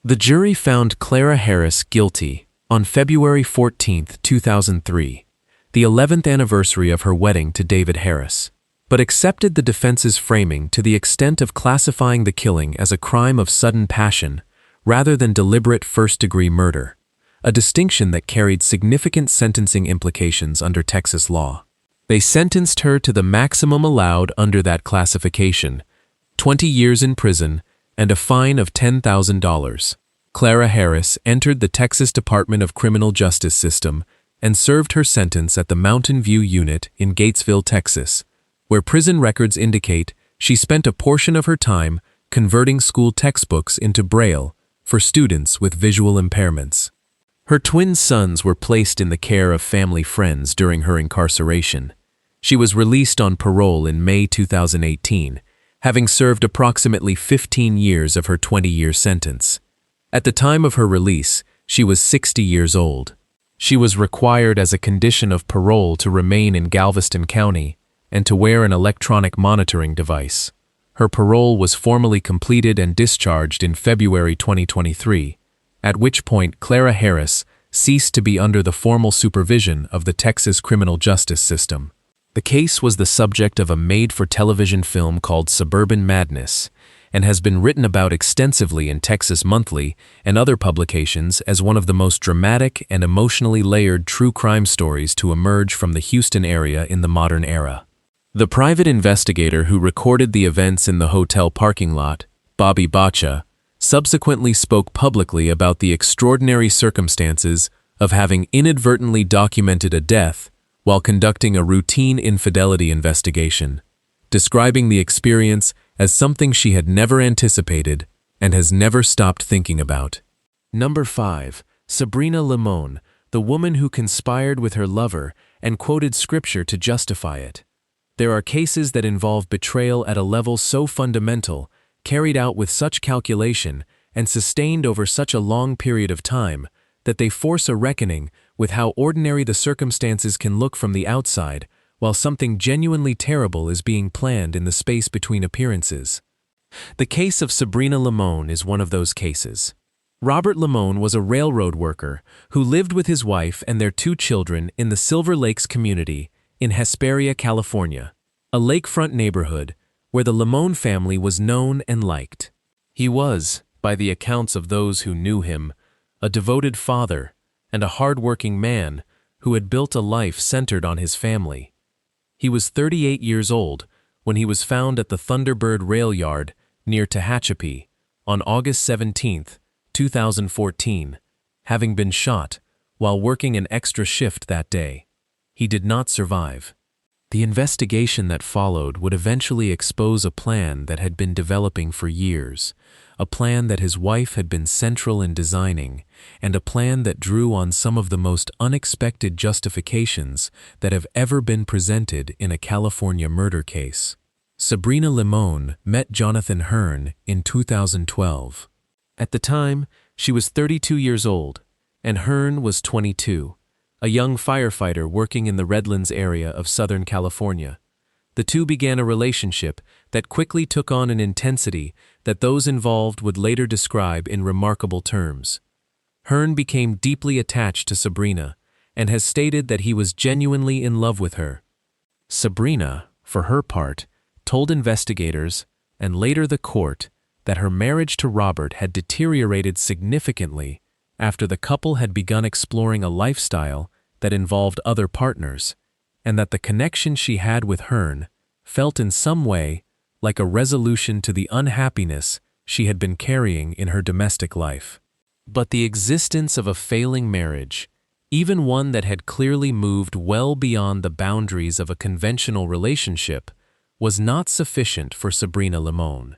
The jury found Clara Harris guilty on February 14, 2003, the 11th anniversary of her wedding to David Harris, but accepted the defense's framing to the extent of classifying the killing as a crime of sudden passion rather than deliberate first-degree murder, a distinction that carried significant sentencing implications under Texas law. They sentenced her to the maximum allowed under that classification, 20 years in prison and a fine of $10,000. Clara Harris entered the Texas Department of Criminal Justice system and served her sentence at the Mountain View Unit in Gatesville, Texas, where prison records indicate she spent a portion of her time converting school textbooks into Braille for students with visual impairments. Her twin sons were placed in the care of family friends during her incarceration. She was released on parole in May 2018, having served approximately 15 years of her 20-year sentence. At the time of her release, she was 60 years old. She was required as a condition of parole to remain in Galveston County and to wear an electronic monitoring device. Her parole was formally completed and discharged in February 2023, at which point Clara Harris ceased to be under the formal supervision of the Texas criminal justice system. The case was the subject of a made-for-television film called Suburban Madness and has been written about extensively in Texas Monthly and other publications as one of the most dramatic and emotionally layered true crime stories to emerge from the Houston area in the modern era. The private investigator who recorded the events in the hotel parking lot, Bobby Bacha, subsequently spoke publicly about the extraordinary circumstances of having inadvertently documented a death while conducting a routine infidelity investigation, describing the experience as something she had never anticipated and has never stopped thinking about. Number 5. Sabrina Limon, the woman who conspired with her lover and quoted scripture to justify it. There are cases that involve betrayal at a level so fundamental, carried out with such calculation, and sustained over such a long period of time, that they force a reckoning with how ordinary the circumstances can look from the outside, while something genuinely terrible is being planned in the space between appearances. The case of Sabrina Limon is one of those cases. Robert Limon was a railroad worker who lived with his wife and their 2 children in the Silver Lakes community in Hesperia, California, a lakefront neighborhood where the Limon family was known and liked. He was, by the accounts of those who knew him, a devoted father and a hard-working man who had built a life centered on his family. He was 38 years old when he was found at the Thunderbird Rail Yard near Tehachapi on August 17, 2014, having been shot while working an extra shift that day. He did not survive. The investigation that followed would eventually expose a plan that had been developing for years, a plan that his wife had been central in designing, and a plan that drew on some of the most unexpected justifications that have ever been presented in a California murder case. Sabrina Limon met Jonathan Hearn in 2012. At the time, she was 32 years old, and Hearn was 22. A young firefighter working in the Redlands area of Southern California. The two began a relationship that quickly took on an intensity that those involved would later describe in remarkable terms. Hearn became deeply attached to Sabrina and has stated that he was genuinely in love with her. Sabrina, for her part, told investigators and later the court that her marriage to Robert had deteriorated significantly after the couple had begun exploring a lifestyle that involved other partners, and that the connection she had with Hearn felt in some way like a resolution to the unhappiness she had been carrying in her domestic life. But the existence of a failing marriage, even one that had clearly moved well beyond the boundaries of a conventional relationship, was not sufficient for Sabrina Limon.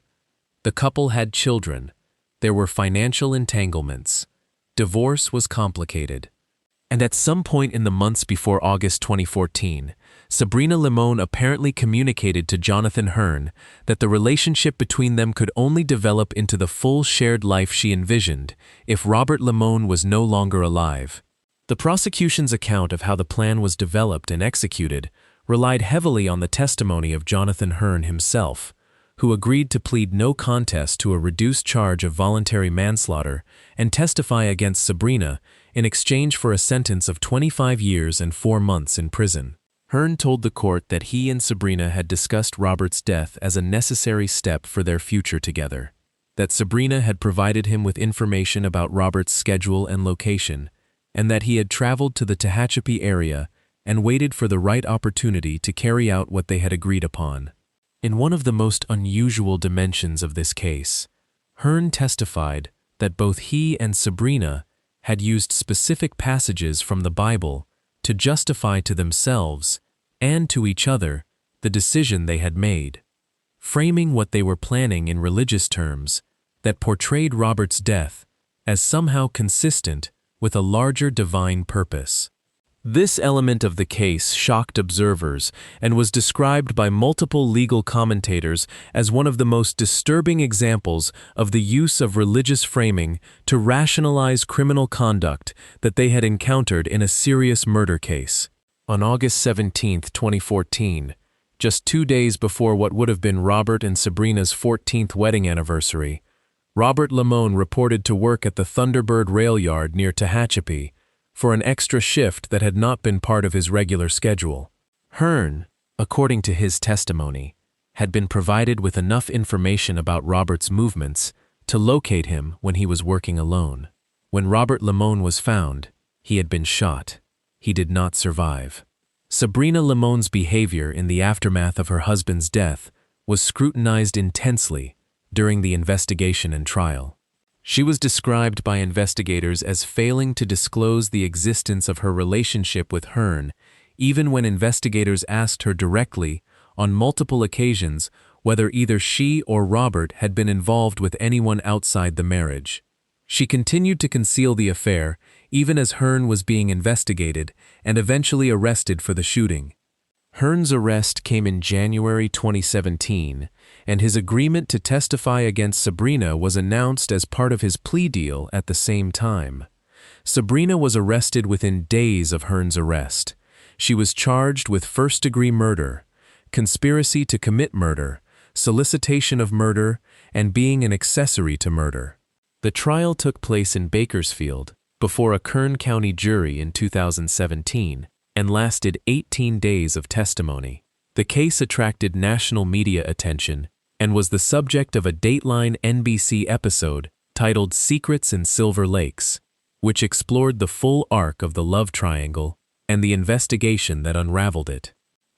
The couple had children. There were financial entanglements. Divorce was complicated. And at some point in the months before August 2014, Sabrina Limon apparently communicated to Jonathan Hearn that the relationship between them could only develop into the full shared life she envisioned if Robert Limon was no longer alive. The prosecution's account of how the plan was developed and executed relied heavily on the testimony of Jonathan Hearn himself, who agreed to plead no contest to a reduced charge of voluntary manslaughter and testify against Sabrina in exchange for a sentence of 25 years and 4 months in prison. Hearn told the court that he and Sabrina had discussed Robert's death as a necessary step for their future together, that Sabrina had provided him with information about Robert's schedule and location, and that he had traveled to the Tehachapi area and waited for the right opportunity to carry out what they had agreed upon. In one of the most unusual dimensions of this case, Hearn testified that both he and Sabrina had used specific passages from the Bible to justify to themselves and to each other the decision they had made, framing what they were planning in religious terms that portrayed Robert's death as somehow consistent with a larger divine purpose. This element of the case shocked observers and was described by multiple legal commentators as one of the most disturbing examples of the use of religious framing to rationalize criminal conduct that they had encountered in a serious murder case. On August 17, 2014, just 2 days before what would have been Robert and Sabrina's 14th wedding anniversary, Robert Limon reported to work at the Thunderbird rail yard near Tehachapi for an extra shift that had not been part of his regular schedule. Hearn, according to his testimony, had been provided with enough information about Robert's movements to locate him when he was working alone. When Robert Limon was found, he had been shot. He did not survive. Sabrina Limon's behavior in the aftermath of her husband's death was scrutinized intensely during the investigation and trial. She was described by investigators as failing to disclose the existence of her relationship with Hearn, even when investigators asked her directly, on multiple occasions, whether either she or Robert had been involved with anyone outside the marriage. She continued to conceal the affair, even as Hearn was being investigated and eventually arrested for the shooting. Hearn's arrest came in January 2017, and his agreement to testify against Sabrina was announced as part of his plea deal at the same time. Sabrina was arrested within days of Hearn's arrest. She was charged with first-degree murder, conspiracy to commit murder, solicitation of murder, and being an accessory to murder. The trial took place in Bakersfield before a Kern County jury in 2017 and lasted 18 days of testimony. The case attracted national media attention and was the subject of a Dateline NBC episode titled Secrets in Silver Lakes, which explored the full arc of the love triangle and the investigation that unraveled it.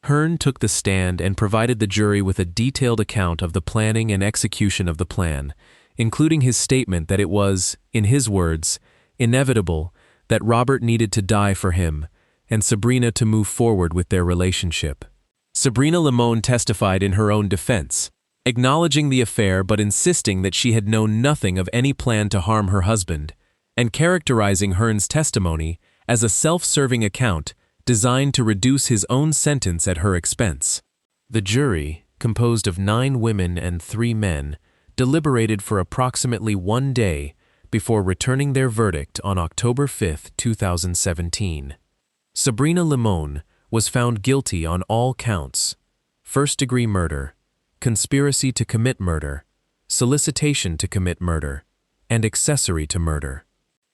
Hearn took the stand and provided the jury with a detailed account of the planning and execution of the plan, including his statement that it was, in his words, inevitable that Robert needed to die for him and Sabrina to move forward with their relationship. Sabrina Limon testified in her own defense, acknowledging the affair but insisting that she had known nothing of any plan to harm her husband, and characterizing Hearn's testimony as a self-serving account designed to reduce his own sentence at her expense. The jury, composed of 9 women and 3 men, deliberated for approximately 1 day before returning their verdict on October 5, 2017. Sabrina Limon was found guilty on all counts: first-degree murder, conspiracy to commit murder, solicitation to commit murder, and accessory to murder.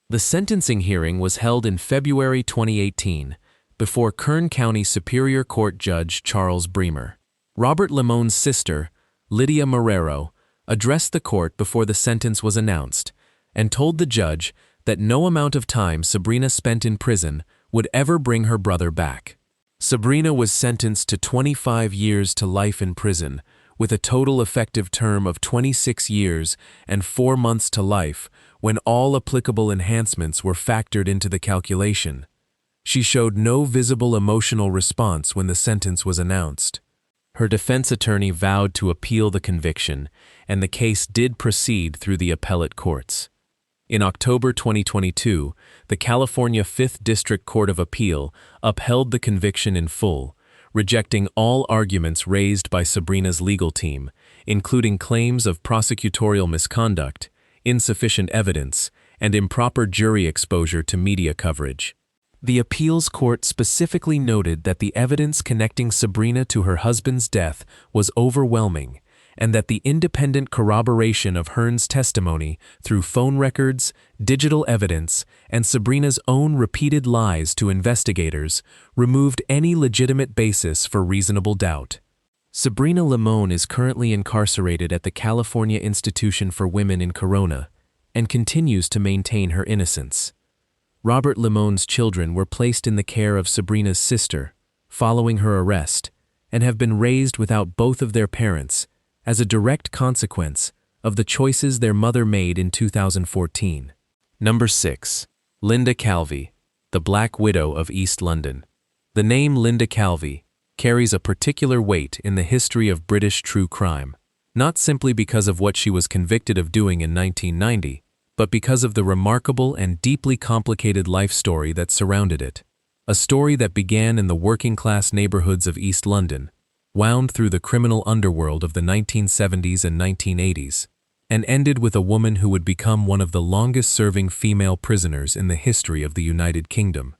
The sentencing hearing was held in February 2018 before Kern County Superior Court Judge Charles Bremer. Robert Limon's sister, Lydia Marrero, addressed the court before the sentence was announced and told the judge that no amount of time Sabrina spent in prison would ever bring her brother back. Sabrina was sentenced to 25 years to life in prison, with a total effective term of 26 years and 4 months to life when all applicable enhancements were factored into the calculation. She showed no visible emotional response when the sentence was announced. Her defense attorney vowed to appeal the conviction, and the case did proceed through the appellate courts. In October 2022, the California 5th District Court of Appeal upheld the conviction in full, rejecting all arguments raised by Sabrina's legal team, including claims of prosecutorial misconduct, insufficient evidence, and improper jury exposure to media coverage. The appeals court specifically noted that the evidence connecting Sabrina to her husband's death was overwhelming, and that the independent corroboration of Hearn's testimony through phone records, digital evidence, and Sabrina's own repeated lies to investigators removed any legitimate basis for reasonable doubt. Sabrina Limon is currently incarcerated at the California Institution for Women in Corona and continues to maintain her innocence. Robert Limon's children were placed in the care of Sabrina's sister following her arrest and have been raised without both of their parents as a direct consequence of the choices their mother made in 2014. Number 6. Linda Calvi, the Black Widow of East London. The name Linda Calvi carries a particular weight in the history of British true crime, not simply because of what she was convicted of doing in 1990, but because of the remarkable and deeply complicated life story that surrounded it. A story that began in the working-class neighborhoods of East London, wound through the criminal underworld of the 1970s and 1980s, and ended with a woman who would become one of the longest-serving female prisoners in the history of the United Kingdom.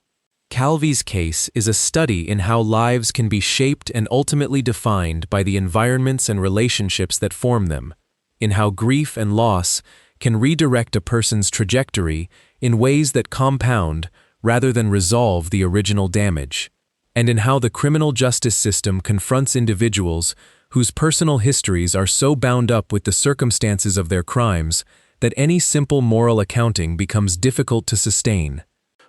Calvi's case is a study in how lives can be shaped and ultimately defined by the environments and relationships that form them, in how grief and loss can redirect a person's trajectory in ways that compound rather than resolve the original damage, and in how the criminal justice system confronts individuals whose personal histories are so bound up with the circumstances of their crimes that any simple moral accounting becomes difficult to sustain.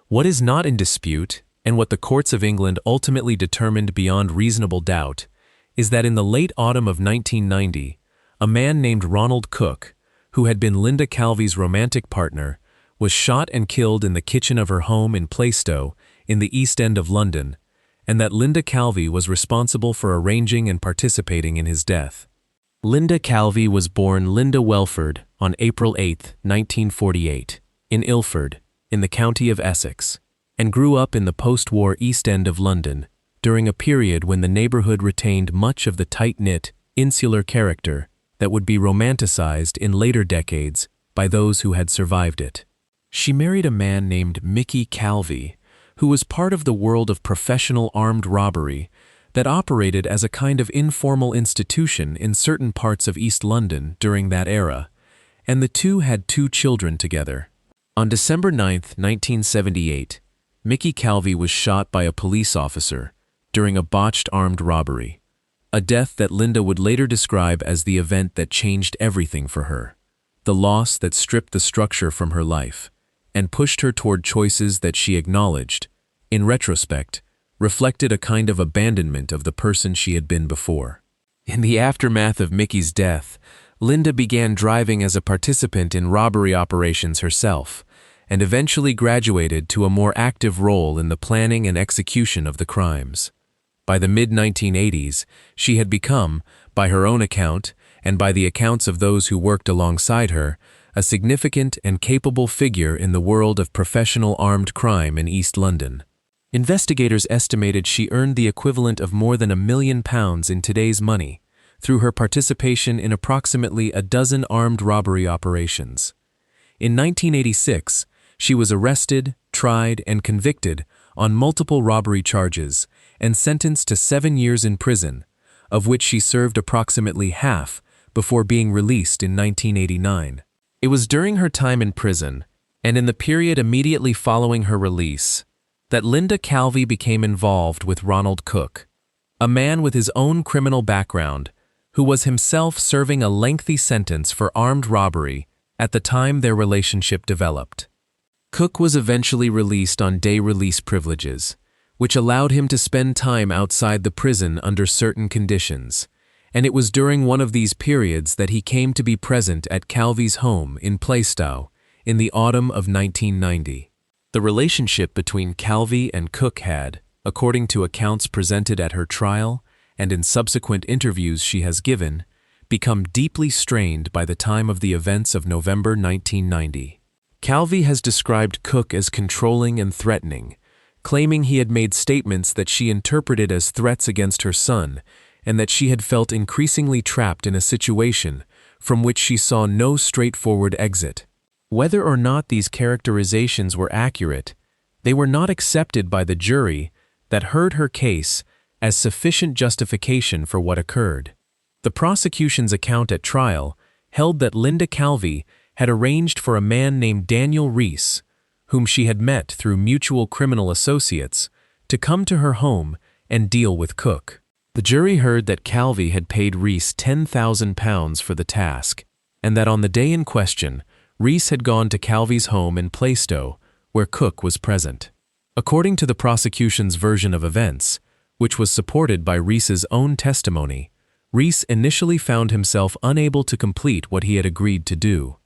What is not in dispute, and what the courts of England ultimately determined beyond reasonable doubt, is that in the late autumn of 1990, a man named Ronald Cook, who had been Linda Calvi's romantic partner, was shot and killed in the kitchen of her home in Plaistow, in the East End of London, and that Linda Calvi was responsible for arranging and participating in his death. Linda Calvi was born Linda Welford on April 8, 1948, in Ilford, in the county of Essex, and grew up in the post-war East End of London during a period when the neighborhood retained much of the tight-knit, insular character that would be romanticized in later decades by those who had survived it. She married a man named Mickey Calvi, who was part of the world of professional armed robbery that operated as a kind of informal institution in certain parts of East London during that era, and the two had 2 children together. On December 9, 1978, Mickey Calvi was shot by a police officer during a botched armed robbery, a death that Linda would later describe as the event that changed everything for her, the loss that stripped the structure from her life and pushed her toward choices that she acknowledged, in retrospect, reflected a kind of abandonment of the person she had been before. In the aftermath of Mickey's death, Linda began driving as a participant in robbery operations herself, and eventually graduated to a more active role in the planning and execution of the crimes. By the mid-1980s, she had become, by her own account, and by the accounts of those who worked alongside her, a significant and capable figure in the world of professional armed crime in East London. Investigators estimated she earned the equivalent of more than £1 million in today's money through her participation in approximately a dozen armed robbery operations. In 1986, she was arrested, tried, and convicted on multiple robbery charges and sentenced to 7 years in prison, of which she served approximately half before being released in 1989. It was during her time in prison, and in the period immediately following her release, that Linda Calvi became involved with Ronald Cook, a man with his own criminal background, who was himself serving a lengthy sentence for armed robbery at the time their relationship developed. Cook was eventually released on day release privileges, which allowed him to spend time outside the prison under certain conditions, and it was during one of these periods that he came to be present at Calvi's home in Plaistow in the autumn of 1990. The relationship between Calvi and Cook had, according to accounts presented at her trial and in subsequent interviews she has given, become deeply strained by the time of the events of November 1990. Calvi has described Cook as controlling and threatening, claiming he had made statements that she interpreted as threats against her son, and that she had felt increasingly trapped in a situation from which she saw no straightforward exit. Whether or not these characterizations were accurate, they were not accepted by the jury that heard her case as sufficient justification for what occurred. The prosecution's account at trial held that Linda Calvi had arranged for a man named Daniel Reese, whom she had met through mutual criminal associates, to come to her home and deal with Cook. The jury heard that Calvi had paid Reese £10,000 for the task, and that on the day in question, Reese had gone to Calvi's home in Plaistow, where Cook was present. According to the prosecution's version of events, which was supported by Reese's own testimony, Reese initially found himself unable to complete what he had agreed to do.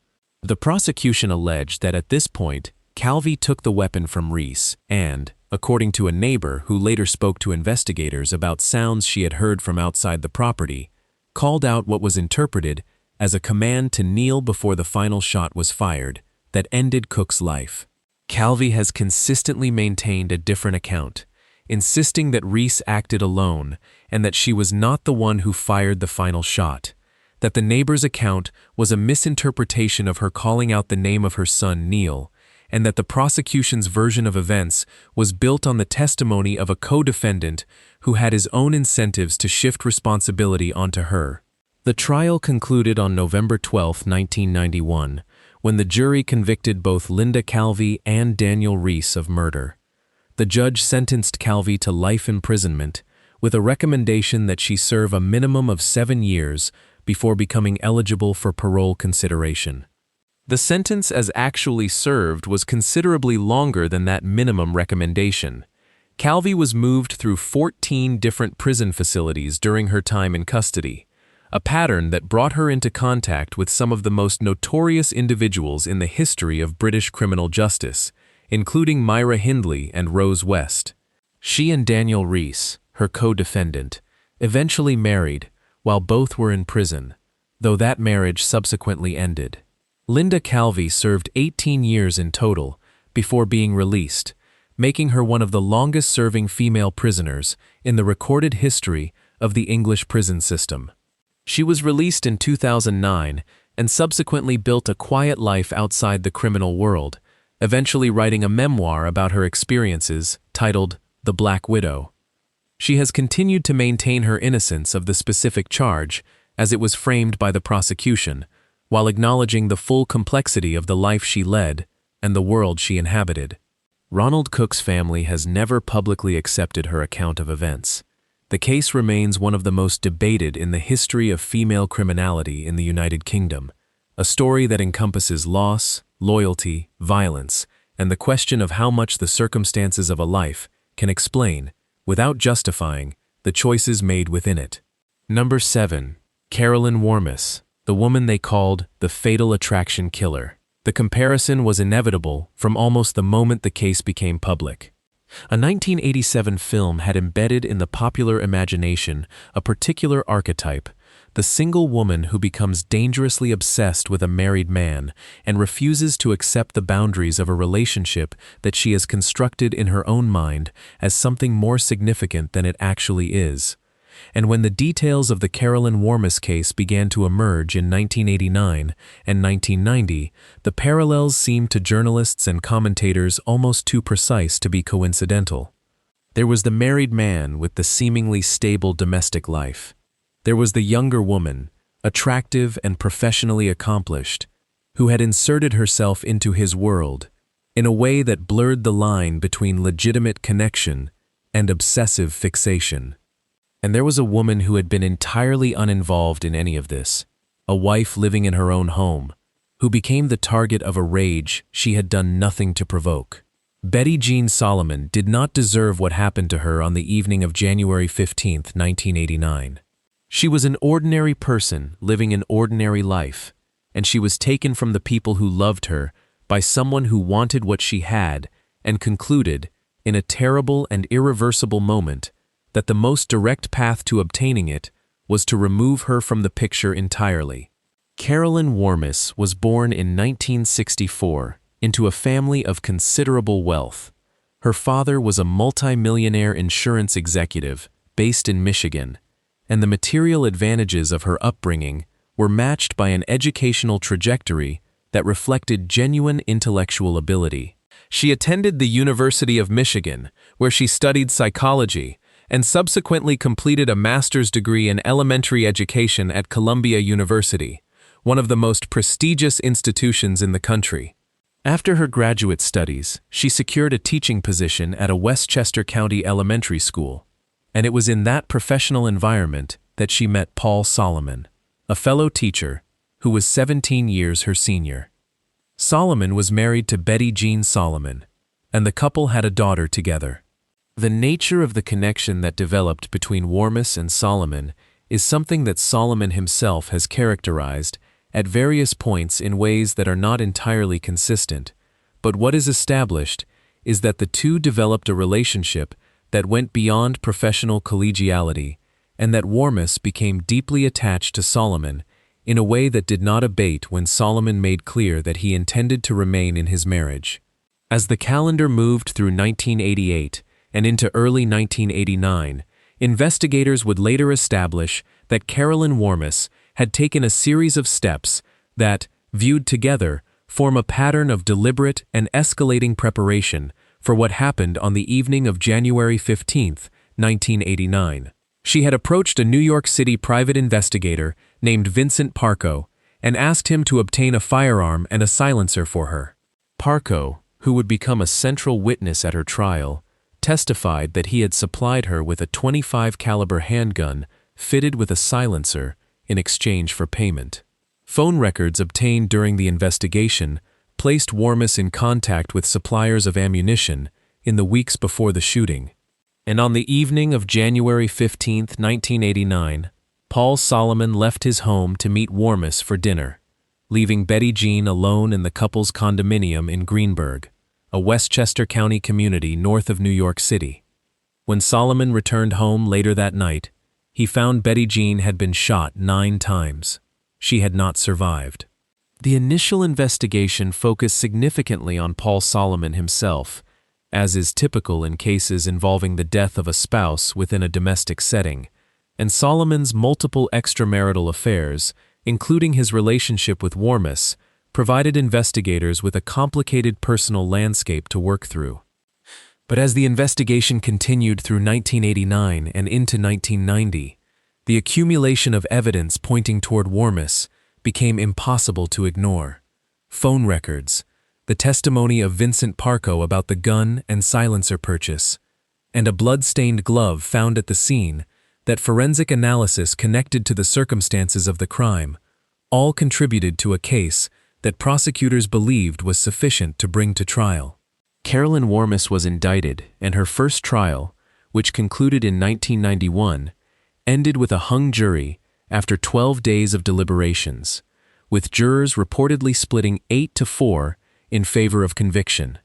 The prosecution alleged that at this point, Calvi took the weapon from Reese and, according to a neighbor who later spoke to investigators about sounds she had heard from outside the property, called out what was interpreted as a command to kneel before the final shot was fired that ended Cook's life. Calvi has consistently maintained a different account, insisting that Reese acted alone and that she was not the one who fired the final shot, that the neighbor's account was a misinterpretation of her calling out the name of her son Neil, and that the prosecution's version of events was built on the testimony of a co-defendant who had his own incentives to shift responsibility onto her. The trial concluded on November 12, 1991, when the jury convicted both Linda Calvi and Daniel Reese of murder. The judge sentenced Calvi to life imprisonment, with a recommendation that she serve a minimum of 7 years before becoming eligible for parole consideration. The sentence as actually served was considerably longer than that minimum recommendation. Calvi was moved through 14 different prison facilities during her time in custody, a pattern that brought her into contact with some of the most notorious individuals in the history of British criminal justice, including Myra Hindley and Rose West. She and Daniel Reese, her co-defendant, eventually married while both were in prison, though that marriage subsequently ended. Linda Calvi served 18 years in total before being released, making her one of the longest-serving female prisoners in the recorded history of the English prison system. She was released in 2009 and subsequently built a quiet life outside the criminal world, eventually writing a memoir about her experiences titled The Black Widow. She has continued to maintain her innocence of the specific charge as it was framed by the prosecution, while acknowledging the full complexity of the life she led and the world she inhabited. Ronald Cook's family has never publicly accepted her account of events. The case remains one of the most debated in the history of female criminality in the United Kingdom, a story that encompasses loss, loyalty, violence, and the question of how much the circumstances of a life can explain, without justifying, the choices made within it. Number 7. Carolyn Wormus, the woman they called the Fatal Attraction Killer. The comparison was inevitable from almost the moment the case became public. A 1987 film had embedded in the popular imagination a particular archetype, the single woman who becomes dangerously obsessed with a married man and refuses to accept the boundaries of a relationship that she has constructed in her own mind as something more significant than it actually is. And when the details of the Carolyn Wormus case began to emerge in 1989 and 1990, the parallels seemed to journalists and commentators almost too precise to be coincidental. There was the married man with the seemingly stable domestic life. There was the younger woman, attractive and professionally accomplished, who had inserted herself into his world in a way that blurred the line between legitimate connection and obsessive fixation. And there was a woman who had been entirely uninvolved in any of this, a wife living in her own home, who became the target of a rage she had done nothing to provoke. Betty Jean Solomon did not deserve what happened to her on the evening of January 15, 1989. She was an ordinary person living an ordinary life, and she was taken from the people who loved her by someone who wanted what she had and concluded, in a terrible and irreversible moment, that the most direct path to obtaining it was to remove her from the picture entirely. Carolyn Wormus was born in 1964 into a family of considerable wealth. Her father was a multi-millionaire insurance executive based in Michigan, and the material advantages of her upbringing were matched by an educational trajectory that reflected genuine intellectual ability. She attended the University of Michigan, where she studied psychology, and subsequently completed a master's degree in elementary education at Columbia University, one of the most prestigious institutions in the country. After her graduate studies, she secured a teaching position at a Westchester County elementary school, and it was in that professional environment that she met Paul Solomon, a fellow teacher who was 17 years her senior. Solomon was married to Betty Jean Solomon, and the couple had a daughter together. The nature of the connection that developed between Warmis and Solomon is something that Solomon himself has characterized at various points in ways that are not entirely consistent, but what is established is that the two developed a relationship that went beyond professional collegiality, and that Warmis became deeply attached to Solomon in a way that did not abate when Solomon made clear that he intended to remain in his marriage. As the calendar moved through 1988 and into early 1989, investigators would later establish that Carolyn Warmis had taken a series of steps that, viewed together, form a pattern of deliberate and escalating preparation for what happened on the evening of January 15, 1989. She had approached a New York City private investigator named Vincent Parco and asked him to obtain a firearm and a silencer for her. Parco, who would become a central witness at her trial, testified that he had supplied her with a .25 caliber handgun fitted with a silencer in exchange for payment. Phone records obtained during the investigation placed Warmis in contact with suppliers of ammunition in the weeks before the shooting. And on the evening of January 15, 1989, Paul Solomon left his home to meet Warmis for dinner, leaving Betty Jean alone in the couple's condominium in Greenburgh, a Westchester County community north of New York City. When Solomon returned home later that night, he found Betty Jean had been shot 9 times. She had not survived. The initial investigation focused significantly on Paul Solomon himself, as is typical in cases involving the death of a spouse within a domestic setting, and Solomon's multiple extramarital affairs, including his relationship with Warmis, provided investigators with a complicated personal landscape to work through. But as the investigation continued through 1989 and into 1990, the accumulation of evidence pointing toward Warmis became impossible to ignore. Phone records, the testimony of Vincent Parco about the gun and silencer purchase, and a blood-stained glove found at the scene that forensic analysis connected to the circumstances of the crime, all contributed to a case that prosecutors believed was sufficient to bring to trial. Carolyn Warmis was indicted, and her first trial, which concluded in 1991, ended with a hung jury after 12 days of deliberations, with jurors reportedly splitting 8-4 in favor of conviction.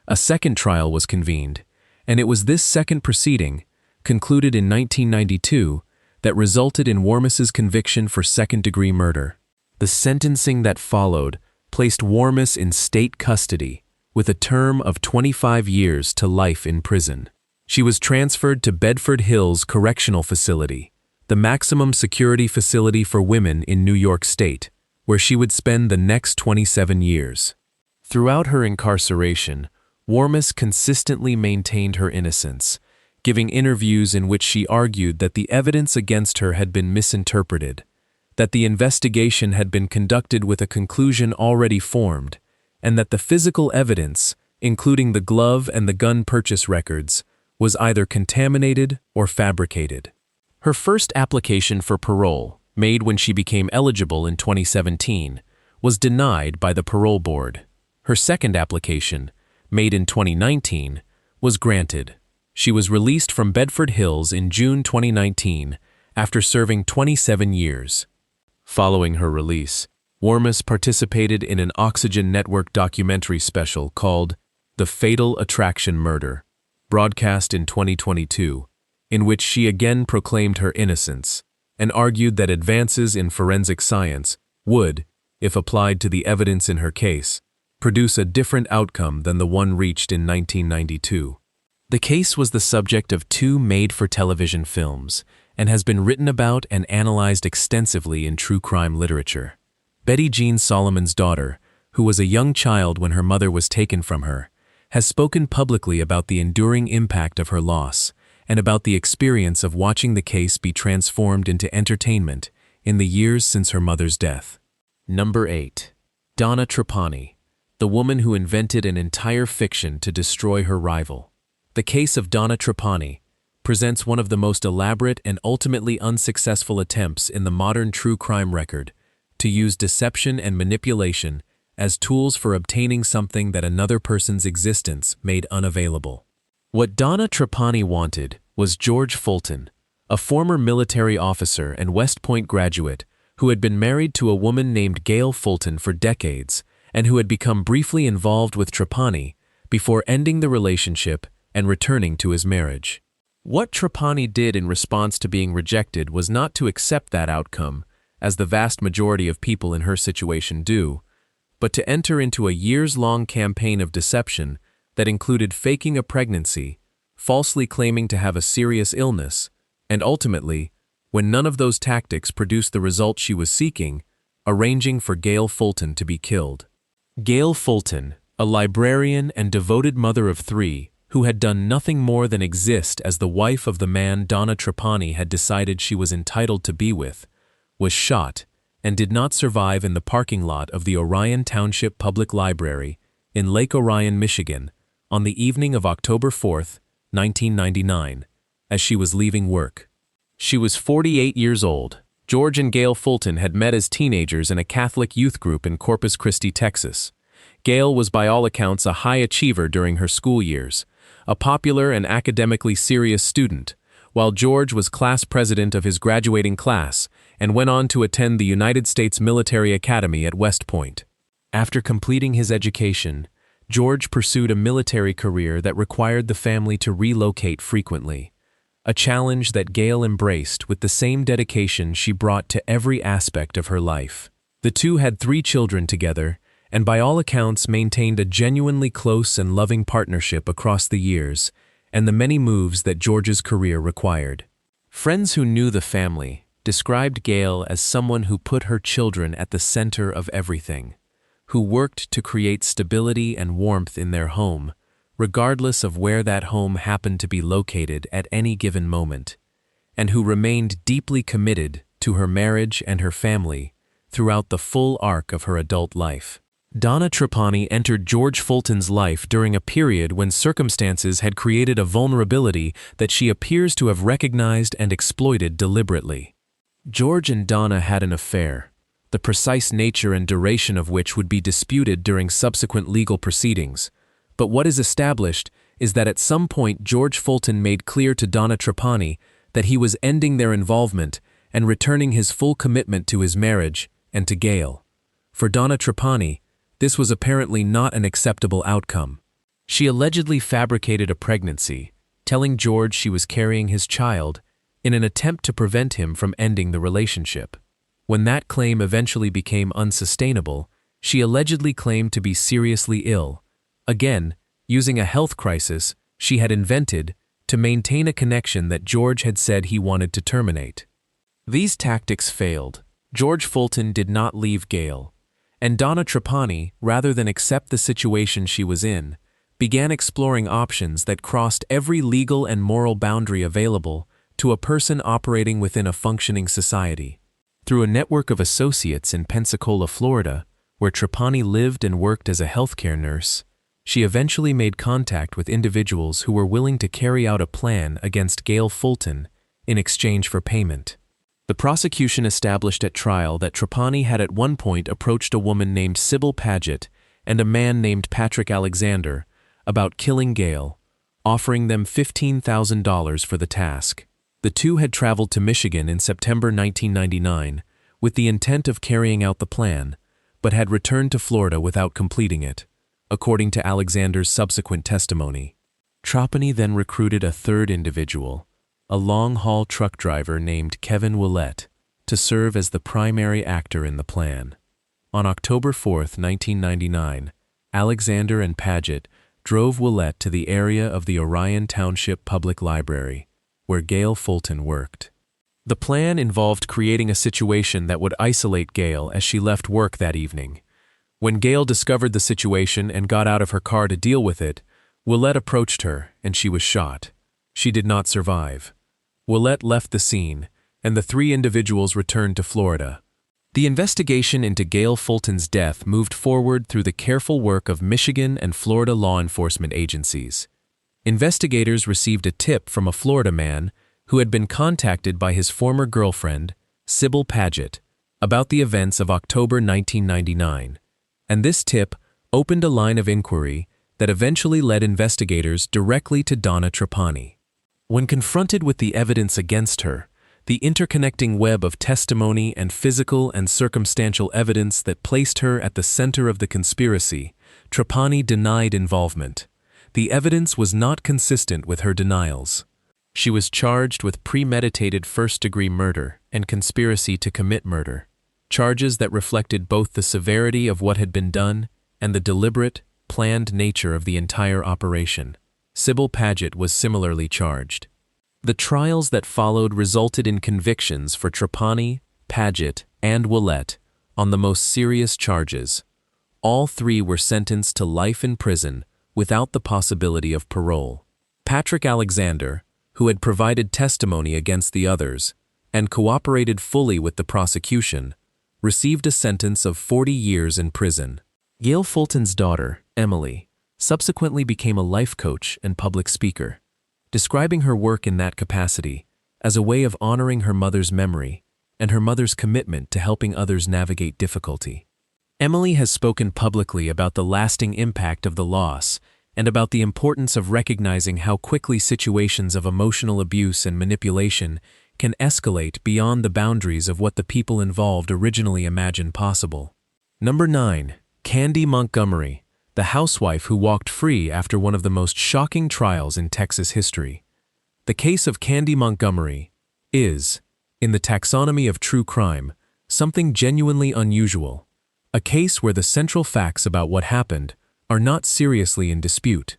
A second trial was convened, and it was this second proceeding, concluded in 1992, that resulted in Warmis's conviction for second-degree murder. The sentencing that followed placed Warmis in state custody, with a term of 25 years to life in prison. She was transferred to Bedford Hills Correctional Facility, the maximum security facility for women in New York State, where she would spend the next 27 years. Throughout her incarceration, Warmis consistently maintained her innocence, giving interviews in which she argued that the evidence against her had been misinterpreted, that the investigation had been conducted with a conclusion already formed, and that the physical evidence, including the glove and the gun purchase records, was either contaminated or fabricated. Her first application for parole, made when she became eligible in 2017, was denied by the parole board. Her second application, made in 2019, was granted. She was released from Bedford Hills in June 2019 after serving 27 years. Following her release, Warmis participated in an Oxygen Network documentary special called The Fatal Attraction Murder, broadcast in 2022, in which she again proclaimed her innocence and argued that advances in forensic science would, if applied to the evidence in her case, produce a different outcome than the one reached in 1992. The case was the subject of two made-for-television films and has been written about and analyzed extensively in true crime literature. Betty Jean Solomon's daughter, who was a young child when her mother was taken from her, has spoken publicly about the enduring impact of her loss and about the experience of watching the case be transformed into entertainment in the years since her mother's death. Number 8. Donna Trapani, the woman who invented an entire fiction to destroy her rival. The case of Donna Trapani presents one of the most elaborate and ultimately unsuccessful attempts in the modern true crime record to use deception and manipulation as tools for obtaining something that another person's existence made unavailable. What Donna Trapani wanted was George Fulton, a former military officer and West Point graduate who had been married to a woman named Gail Fulton for decades and who had become briefly involved with Trapani before ending the relationship and returning to his marriage. What Trapani did in response to being rejected was not to accept that outcome, as the vast majority of people in her situation do, but to enter into a years-long campaign of deception that included faking a pregnancy, falsely claiming to have a serious illness, and ultimately, when none of those tactics produced the result she was seeking, arranging for Gail Fulton to be killed. Gail Fulton, a librarian and devoted mother of 3, who had done nothing more than exist as the wife of the man Donna Trapani had decided she was entitled to be with, was shot and did not survive in the parking lot of the Orion Township Public Library in Lake Orion, Michigan, on the evening of October 4, 1999, as she was leaving work. She was 48 years old. George and Gail Fulton had met as teenagers in a Catholic youth group in Corpus Christi, Texas. Gail was by all accounts a high achiever during her school years, a popular and academically serious student, while George was class president of his graduating class and went on to attend the United States Military Academy at West Point. After completing his education, George pursued a military career that required the family to relocate frequently, a challenge that Gail embraced with the same dedication she brought to every aspect of her life. The two had 3 children together, and by all accounts maintained a genuinely close and loving partnership across the years and the many moves that George's career required. Friends who knew the family described Gail as someone who put her children at the center of everything, who worked to create stability and warmth in their home, regardless of where that home happened to be located at any given moment, and who remained deeply committed to her marriage and her family throughout the full arc of her adult life. Donna Trapani entered George Fulton's life during a period when circumstances had created a vulnerability that she appears to have recognized and exploited deliberately. George and Donna had an affair, the precise nature and duration of which would be disputed during subsequent legal proceedings, but what is established is that at some point George Fulton made clear to Donna Trapani that he was ending their involvement and returning his full commitment to his marriage and to Gail. For Donna Trapani, this was apparently not an acceptable outcome. She allegedly fabricated a pregnancy, telling George she was carrying his child in an attempt to prevent him from ending the relationship. When that claim eventually became unsustainable, she allegedly claimed to be seriously ill, again, using a health crisis she had invented to maintain a connection that George had said he wanted to terminate. These tactics failed. George Fulton did not leave Gail, and Donna Trapani, rather than accept the situation she was in, began exploring options that crossed every legal and moral boundary available to a person operating within a functioning society. Through a network of associates in Pensacola, Florida, where Trapani lived and worked as a healthcare nurse, she eventually made contact with individuals who were willing to carry out a plan against Gail Fulton in exchange for payment. The prosecution established at trial that Trapani had at one point approached a woman named Sybil Paget and a man named Patrick Alexander about killing Gail, offering them $15,000 for the task. The two had traveled to Michigan in September 1999 with the intent of carrying out the plan, but had returned to Florida without completing it, according to Alexander's subsequent testimony. Trapani then recruited a third individual, a long-haul truck driver named Kevin Willett, to serve as the primary actor in the plan. On October 4, 1999, Alexander and Paget drove Willette to the area of the Orion Township Public Library, where Gail Fulton worked. The plan involved creating a situation that would isolate Gail as she left work that evening. When Gail discovered the situation and got out of her car to deal with it, Willette approached her and she was shot. She did not survive. Willette left the scene, and the three individuals returned to Florida. The investigation into Gail Fulton's death moved forward through the careful work of Michigan and Florida law enforcement agencies. Investigators received a tip from a Florida man who had been contacted by his former girlfriend, Sybil Paget, about the events of October 1999, and this tip opened a line of inquiry that eventually led investigators directly to Donna Trapani. When confronted with the evidence against her, the interconnecting web of testimony and physical and circumstantial evidence that placed her at the center of the conspiracy, Trapani denied involvement. The evidence was not consistent with her denials. She was charged with premeditated first-degree murder and conspiracy to commit murder, charges that reflected both the severity of what had been done and the deliberate, planned nature of the entire operation. Sybil Paget was similarly charged. The trials that followed resulted in convictions for Trapani, Paget, and Willette on the most serious charges. All three were sentenced to life in prison without the possibility of parole. Patrick Alexander, who had provided testimony against the others and cooperated fully with the prosecution, received a sentence of 40 years in prison. Gail Fulton's daughter, Emily, subsequently became a life coach and public speaker, describing her work in that capacity as a way of honoring her mother's memory and her mother's commitment to helping others navigate difficulty. Emily has spoken publicly about the lasting impact of the loss and about the importance of recognizing how quickly situations of emotional abuse and manipulation can escalate beyond the boundaries of what the people involved originally imagined possible. Number 9. Candy Montgomery, the housewife who walked free after one of the most shocking trials in Texas history. The case of Candy Montgomery is, in the taxonomy of true crime, something genuinely unusual, a case where the central facts about what happened are not seriously in dispute,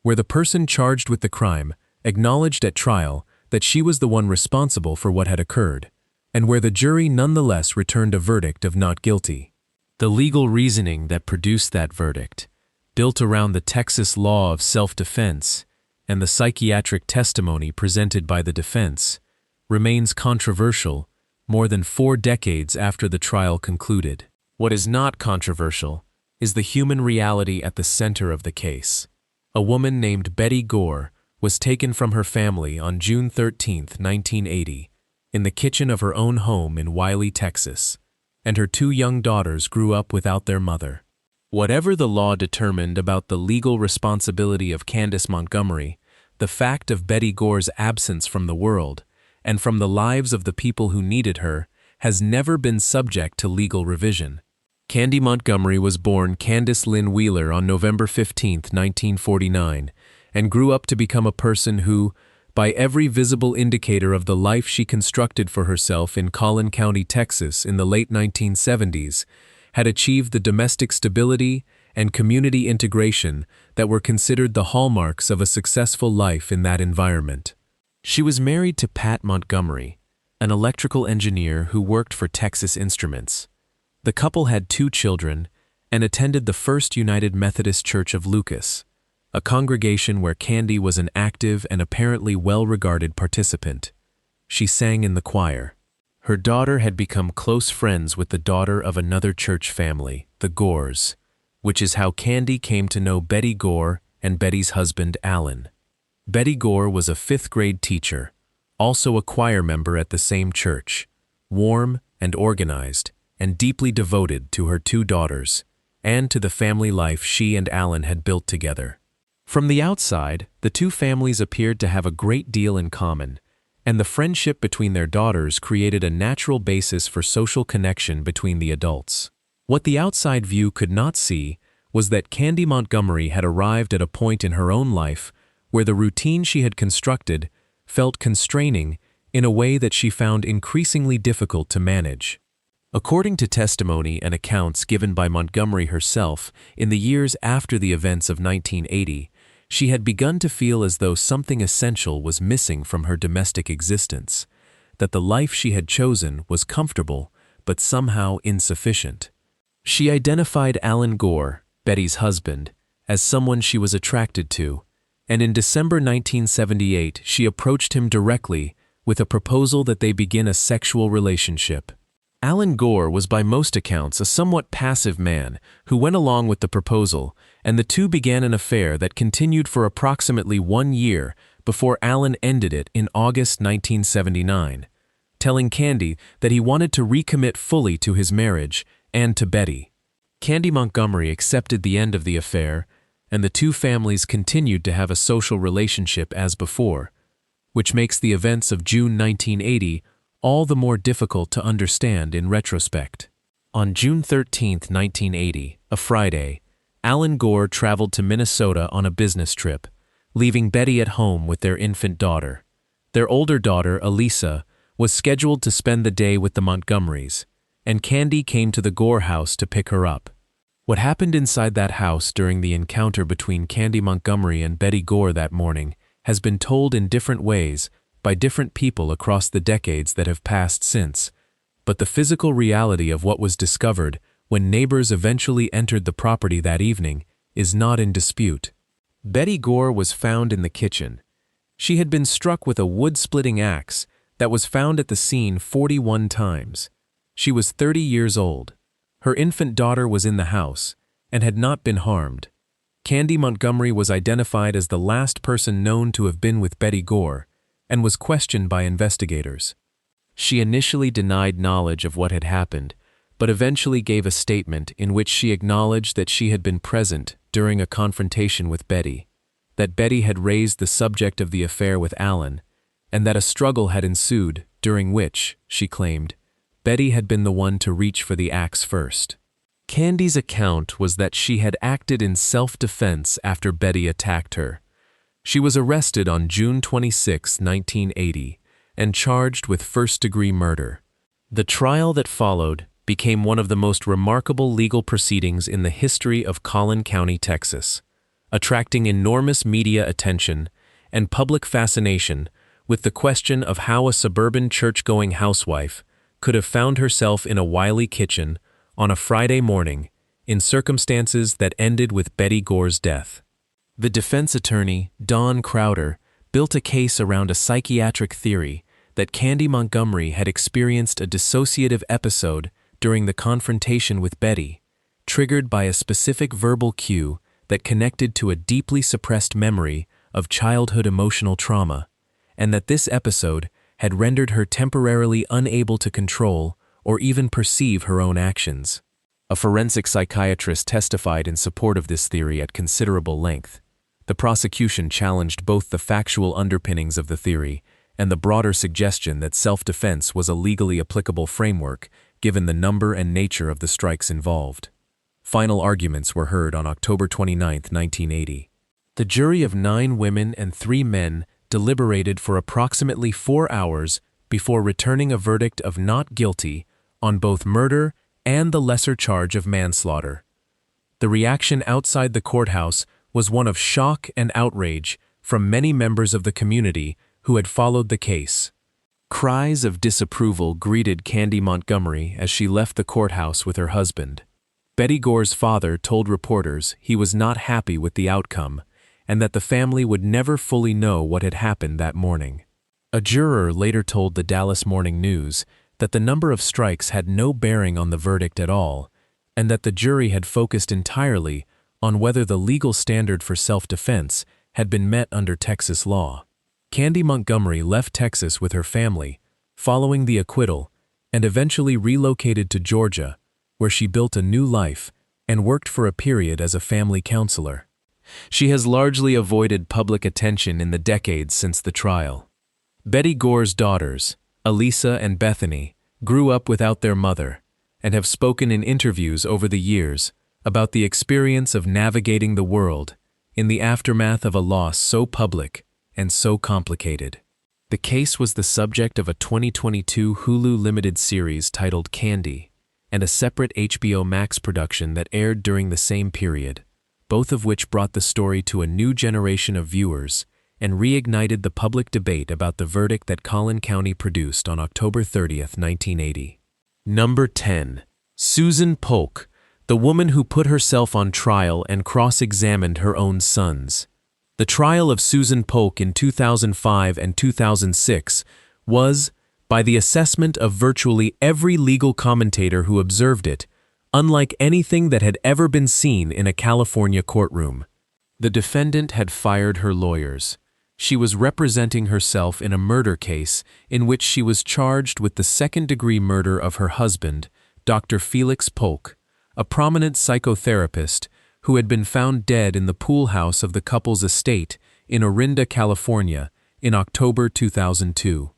where the person charged with the crime acknowledged at trial that she was the one responsible for what had occurred, and where the jury nonetheless returned a verdict of not guilty. The legal reasoning that produced that verdict, built around the Texas law of self-defense and the psychiatric testimony presented by the defense, remains controversial more than 4 decades after the trial concluded. What is not controversial is the human reality at the center of the case. A woman named Betty Gore was taken from her family on June 13, 1980, in the kitchen of her own home in Wiley, Texas, and her 2 young daughters grew up without their mother. Whatever the law determined about the legal responsibility of Candace Montgomery, the fact of Betty Gore's absence from the world and from the lives of the people who needed her has never been subject to legal revision. Candy Montgomery was born Candace Lynn Wheeler on November 15, 1949, and grew up to become a person who, by every visible indicator of the life she constructed for herself in Collin County, Texas in the late 1970s, had achieved the domestic stability and community integration that were considered the hallmarks of a successful life in that environment. She was married to Pat Montgomery, an electrical engineer who worked for Texas Instruments. The couple had 2 children and attended the First United Methodist Church of Lucas, a congregation where Candy was an active and apparently well-regarded participant. She sang in the choir. Her daughter had become close friends with the daughter of another church family, the Gores, which is how Candy came to know Betty Gore and Betty's husband, Alan. Betty Gore was a 5th-grade teacher, also a choir member at the same church, warm and organized, and deeply devoted to her 2 daughters, and to the family life she and Alan had built together. From the outside, the 2 families appeared to have a great deal in common, and the friendship between their daughters created a natural basis for social connection between the adults. What the outside view could not see was that Candy Montgomery had arrived at a point in her own life where the routine she had constructed felt constraining in a way that she found increasingly difficult to manage. According to testimony and accounts given by Montgomery herself, in the years after the events of 1980, she had begun to feel as though something essential was missing from her domestic existence, that the life she had chosen was comfortable but somehow insufficient. She identified Alan Gore, Betty's husband, as someone she was attracted to, and in December 1978 she approached him directly with a proposal that they begin a sexual relationship. Alan Gore was by most accounts a somewhat passive man who went along with the proposal, and the two began an affair that continued for approximately 1 year before Alan ended it in August 1979, telling Candy that he wanted to recommit fully to his marriage and to Betty. Candy Montgomery accepted the end of the affair, and the two families continued to have a social relationship as before, which makes the events of June 1980 all the more difficult to understand in retrospect. On June 13, 1980, a Friday, Alan Gore traveled to Minnesota on a business trip, leaving Betty at home with their infant daughter. Their older daughter, Elisa, was scheduled to spend the day with the Montgomerys, and Candy came to the Gore house to pick her up. What happened inside that house during the encounter between Candy Montgomery and Betty Gore that morning has been told in different ways by different people across the decades that have passed since, but the physical reality of what was discovered when neighbors eventually entered the property that evening is not in dispute. Betty Gore was found in the kitchen. She had been struck with a wood-splitting axe that was found at the scene 41 times. She was 30 years old. Her infant daughter was in the house and had not been harmed. Candy Montgomery was identified as the last person known to have been with Betty Gore and was questioned by investigators. She initially denied knowledge of what had happened, but eventually gave a statement in which she acknowledged that she had been present during a confrontation with Betty, that Betty had raised the subject of the affair with Alan, and that a struggle had ensued during which, she claimed, Betty had been the one to reach for the axe first. Candy's account was that she had acted in self-defense after Betty attacked her. She was arrested on June 26, 1980, and charged with first-degree murder. The trial that followed became one of the most remarkable legal proceedings in the history of Collin County, Texas, attracting enormous media attention and public fascination with the question of how a suburban church-going housewife could have found herself in a Wiley kitchen on a Friday morning in circumstances that ended with Betty Gore's death. The defense attorney, Don Crowder, built a case around a psychiatric theory that Candy Montgomery had experienced a dissociative episode during the confrontation with Betty, triggered by a specific verbal cue that connected to a deeply suppressed memory of childhood emotional trauma, and that this episode had rendered her temporarily unable to control or even perceive her own actions. A forensic psychiatrist testified in support of this theory at considerable length. The prosecution challenged both the factual underpinnings of the theory and the broader suggestion that self-defense was a legally applicable framework given the number and nature of the strikes involved. Final arguments were heard on October 29, 1980. The jury of 9 women and 3 men deliberated for approximately 4 hours before returning a verdict of not guilty on both murder and the lesser charge of manslaughter. The reaction outside the courthouse was one of shock and outrage from many members of the community who had followed the case. Cries of disapproval greeted Candy Montgomery as she left the courthouse with her husband. Betty Gore's father told reporters he was not happy with the outcome and that the family would never fully know what had happened that morning. A juror later told the Dallas Morning News that the number of strikes had no bearing on the verdict at all, and that the jury had focused entirely on whether the legal standard for self-defense had been met under Texas law. Candy Montgomery left Texas with her family, following the acquittal, and eventually relocated to Georgia, where she built a new life and worked for a period as a family counselor. She has largely avoided public attention in the decades since the trial. Betty Gore's daughters, Elisa and Bethany, grew up without their mother and have spoken in interviews over the years about the experience of navigating the world in the aftermath of a loss so public and so complicated. The case was the subject of a 2022 Hulu limited series titled Candy, and a separate HBO Max production that aired during the same period, both of which brought the story to a new generation of viewers and reignited the public debate about the verdict that Collin County produced on October 30th, 1980. Number 10. Susan Polk, the woman who put herself on trial and cross-examined her own sons. The trial of Susan Polk in 2005 and 2006 was, by the assessment of virtually every legal commentator who observed it, unlike anything that had ever been seen in a California courtroom. The defendant had fired her lawyers. She was representing herself in a murder case in which she was charged with the second-degree murder of her husband, Dr. Felix Polk, a prominent psychotherapist who had been found dead in the pool house of the couple's estate in Orinda, California, in October 2002.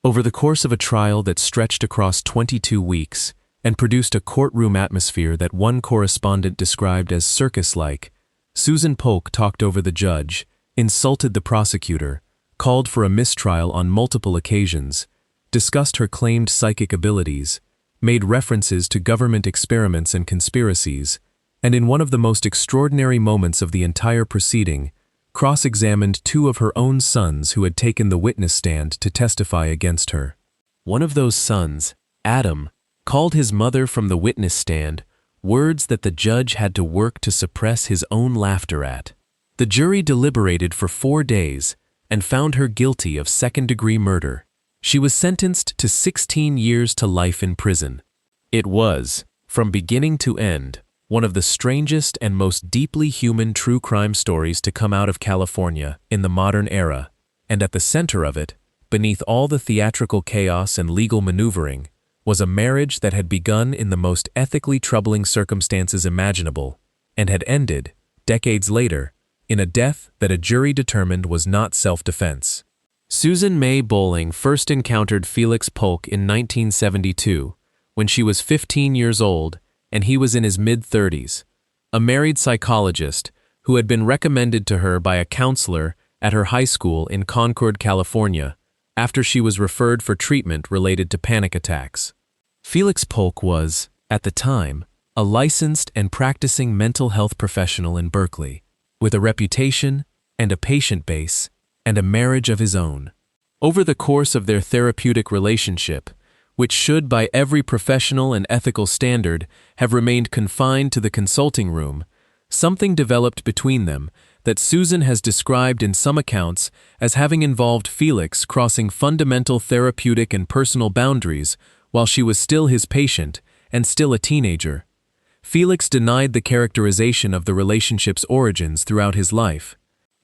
Over the course of a trial that stretched across 22 weeks and produced a courtroom atmosphere that one correspondent described as circus-like, Susan Polk talked over the judge, insulted the prosecutor, called for a mistrial on multiple occasions, discussed her claimed psychic abilities, made references to government experiments and conspiracies, and in one of the most extraordinary moments of the entire proceeding, cross-examined two of her own sons who had taken the witness stand to testify against her. One of those sons, Adam, called his mother from the witness stand, words that the judge had to work to suppress his own laughter at. The jury deliberated for 4 days and found her guilty of second-degree murder. She was sentenced to 16 years to life in prison. It was, from beginning to end, one of the strangest and most deeply human true crime stories to come out of California in the modern era, and at the center of it, beneath all the theatrical chaos and legal maneuvering, was a marriage that had begun in the most ethically troubling circumstances imaginable, and had ended, decades later, in a death that a jury determined was not self-defense. Susan May Bowling first encountered Felix Polk in 1972, when she was 15 years old and he was in his mid-30s, a married psychologist who had been recommended to her by a counselor at her high school in Concord, California, after she was referred for treatment related to panic attacks. Felix Polk was, at the time, a licensed and practicing mental health professional in Berkeley, with a reputation and a patient base and a marriage of his own. Over the course of their therapeutic relationship, which should by every professional and ethical standard have remained confined to the consulting room, something developed between them that Susan has described in some accounts as having involved Felix crossing fundamental therapeutic and personal boundaries while she was still his patient and still a teenager. Felix denied the characterization of the relationship's origins throughout his life.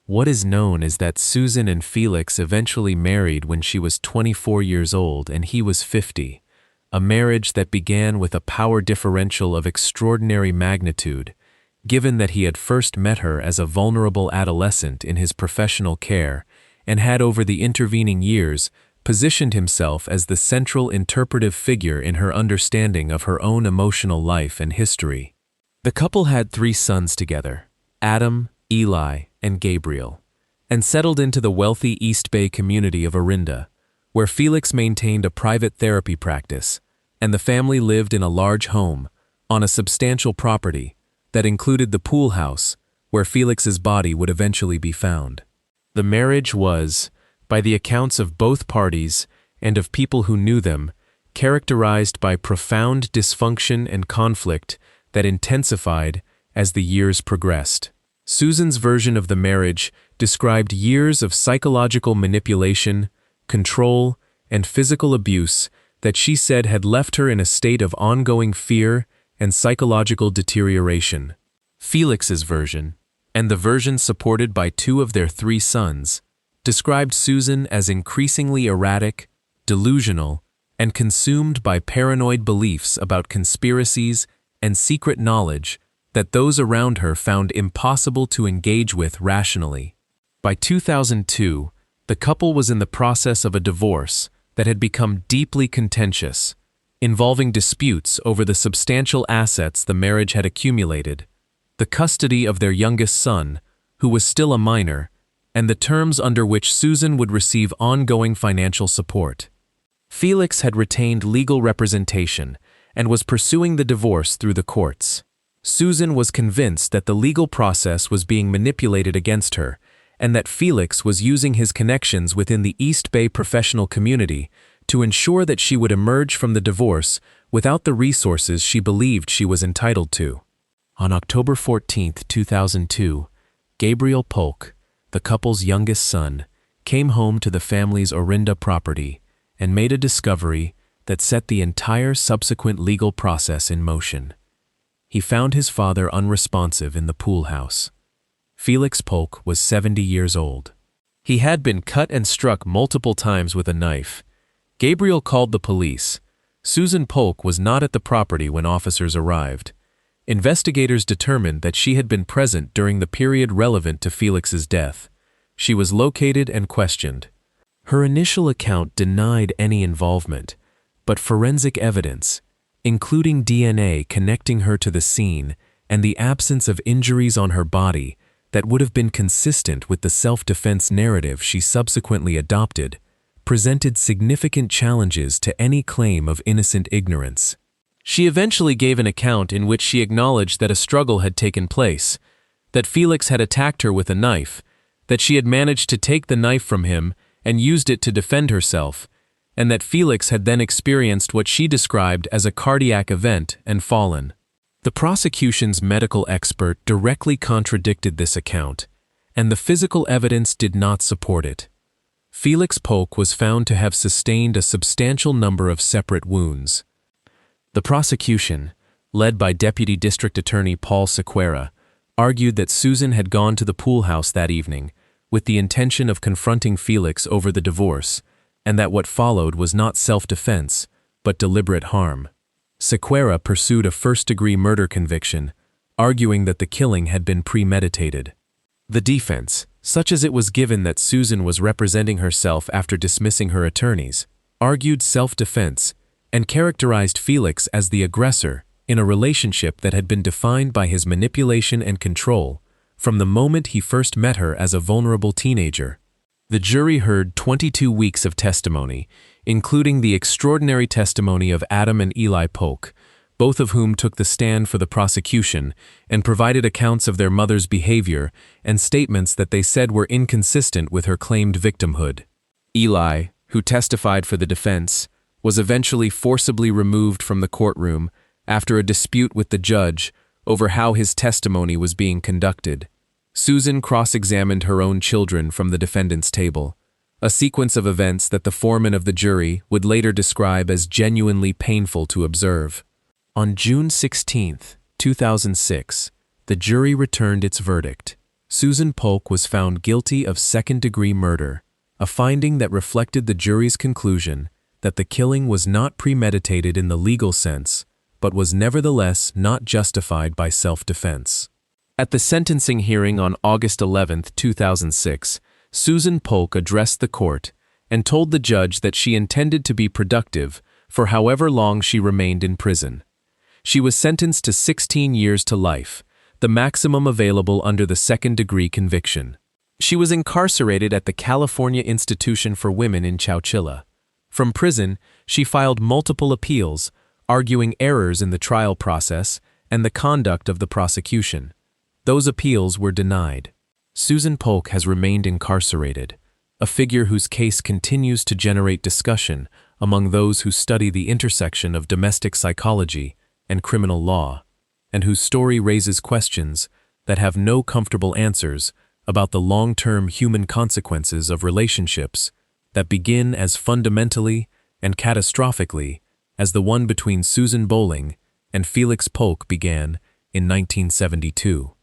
What is known is that Susan and Felix eventually married when she was 24 years old and he was 50, a marriage that began with a power differential of extraordinary magnitude, given that he had first met her as a vulnerable adolescent in his professional care and had over the intervening years positioned himself as the central interpretive figure in her understanding of her own emotional life and history. The couple had 3 sons together, Adam, Eli, and Gabriel, and settled into the wealthy East Bay community of Orinda, where Felix maintained a private therapy practice, and the family lived in a large home on a substantial property that included the pool house where Felix's body would eventually be found. The marriage was, by the accounts of both parties and of people who knew them, characterized by profound dysfunction and conflict that intensified as the years progressed. Susan's version of the marriage described years of psychological manipulation, control, and physical abuse that she said had left her in a state of ongoing fear and psychological deterioration. Felix's version, and the version supported by 2 of their 3 sons, described Susan as increasingly erratic, delusional, and consumed by paranoid beliefs about conspiracies and secret knowledge that those around her found impossible to engage with rationally. By 2002, the couple was in the process of a divorce that had become deeply contentious, involving disputes over the substantial assets the marriage had accumulated, the custody of their youngest son, who was still a minor, and the terms under which Susan would receive ongoing financial support. Felix had retained legal representation and was pursuing the divorce through the courts. Susan was convinced that the legal process was being manipulated against her, and that Felix was using his connections within the East Bay professional community to ensure that she would emerge from the divorce without the resources she believed she was entitled to. On October 14, 2002, Gabriel Polk, the couple's youngest son, came home to the family's Orinda property and made a discovery that set the entire subsequent legal process in motion. He found his father unresponsive in the pool house. Felix Polk was 70 years old. He had been cut and struck multiple times with a knife. Gabriel called the police. Susan Polk was not at the property when officers arrived. Investigators determined that she had been present during the period relevant to Felix's death. She was located and questioned. Her initial account denied any involvement, but forensic evidence, including DNA connecting her to the scene and the absence of injuries on her body that would have been consistent with the self-defense narrative she subsequently adopted, presented significant challenges to any claim of innocent ignorance. She eventually gave an account in which she acknowledged that a struggle had taken place, that Felix had attacked her with a knife, that she had managed to take the knife from him and used it to defend herself, and that Felix had then experienced what she described as a cardiac event and fallen. The prosecution's medical expert directly contradicted this account, and the physical evidence did not support it. Felix Polk was found to have sustained a substantial number of separate wounds. The prosecution, led by Deputy District Attorney Paul Sequeira, argued that Susan had gone to the pool house that evening with the intention of confronting Felix over the divorce, and that what followed was not self-defense, but deliberate harm. Sequeira pursued a first-degree murder conviction, arguing that the killing had been premeditated. The defense, such as it was given that Susan was representing herself after dismissing her attorneys, argued self-defense and characterized Felix as the aggressor in a relationship that had been defined by his manipulation and control from the moment he first met her as a vulnerable teenager. The jury heard 22 weeks of testimony, including the extraordinary testimony of Adam and Eli Polk, both of whom took the stand for the prosecution and provided accounts of their mother's behavior and statements that they said were inconsistent with her claimed victimhood. Eli, who testified for the defense, was eventually forcibly removed from the courtroom after a dispute with the judge over how his testimony was being conducted. Susan cross-examined her own children from the defendant's table, a sequence of events that the foreman of the jury would later describe as genuinely painful to observe. On June 16, 2006, the jury returned its verdict. Susan Polk was found guilty of second-degree murder, a finding that reflected the jury's conclusion that the killing was not premeditated in the legal sense, but was nevertheless not justified by self-defense. At the sentencing hearing on August 11, 2006, Susan Polk addressed the court and told the judge that she intended to be productive for however long she remained in prison. She was sentenced to 16 years to life, the maximum available under the second-degree conviction. She was incarcerated at the California Institution for Women in Chowchilla. From prison, she filed multiple appeals, arguing errors in the trial process and the conduct of the prosecution. Those appeals were denied. Susan Polk has remained incarcerated, a figure whose case continues to generate discussion among those who study the intersection of domestic psychology and criminal law, and whose story raises questions that have no comfortable answers about the long-term human consequences of relationships that begin as fundamentally and catastrophically as the one between Susan Bowling and Felix Polk began in 1972.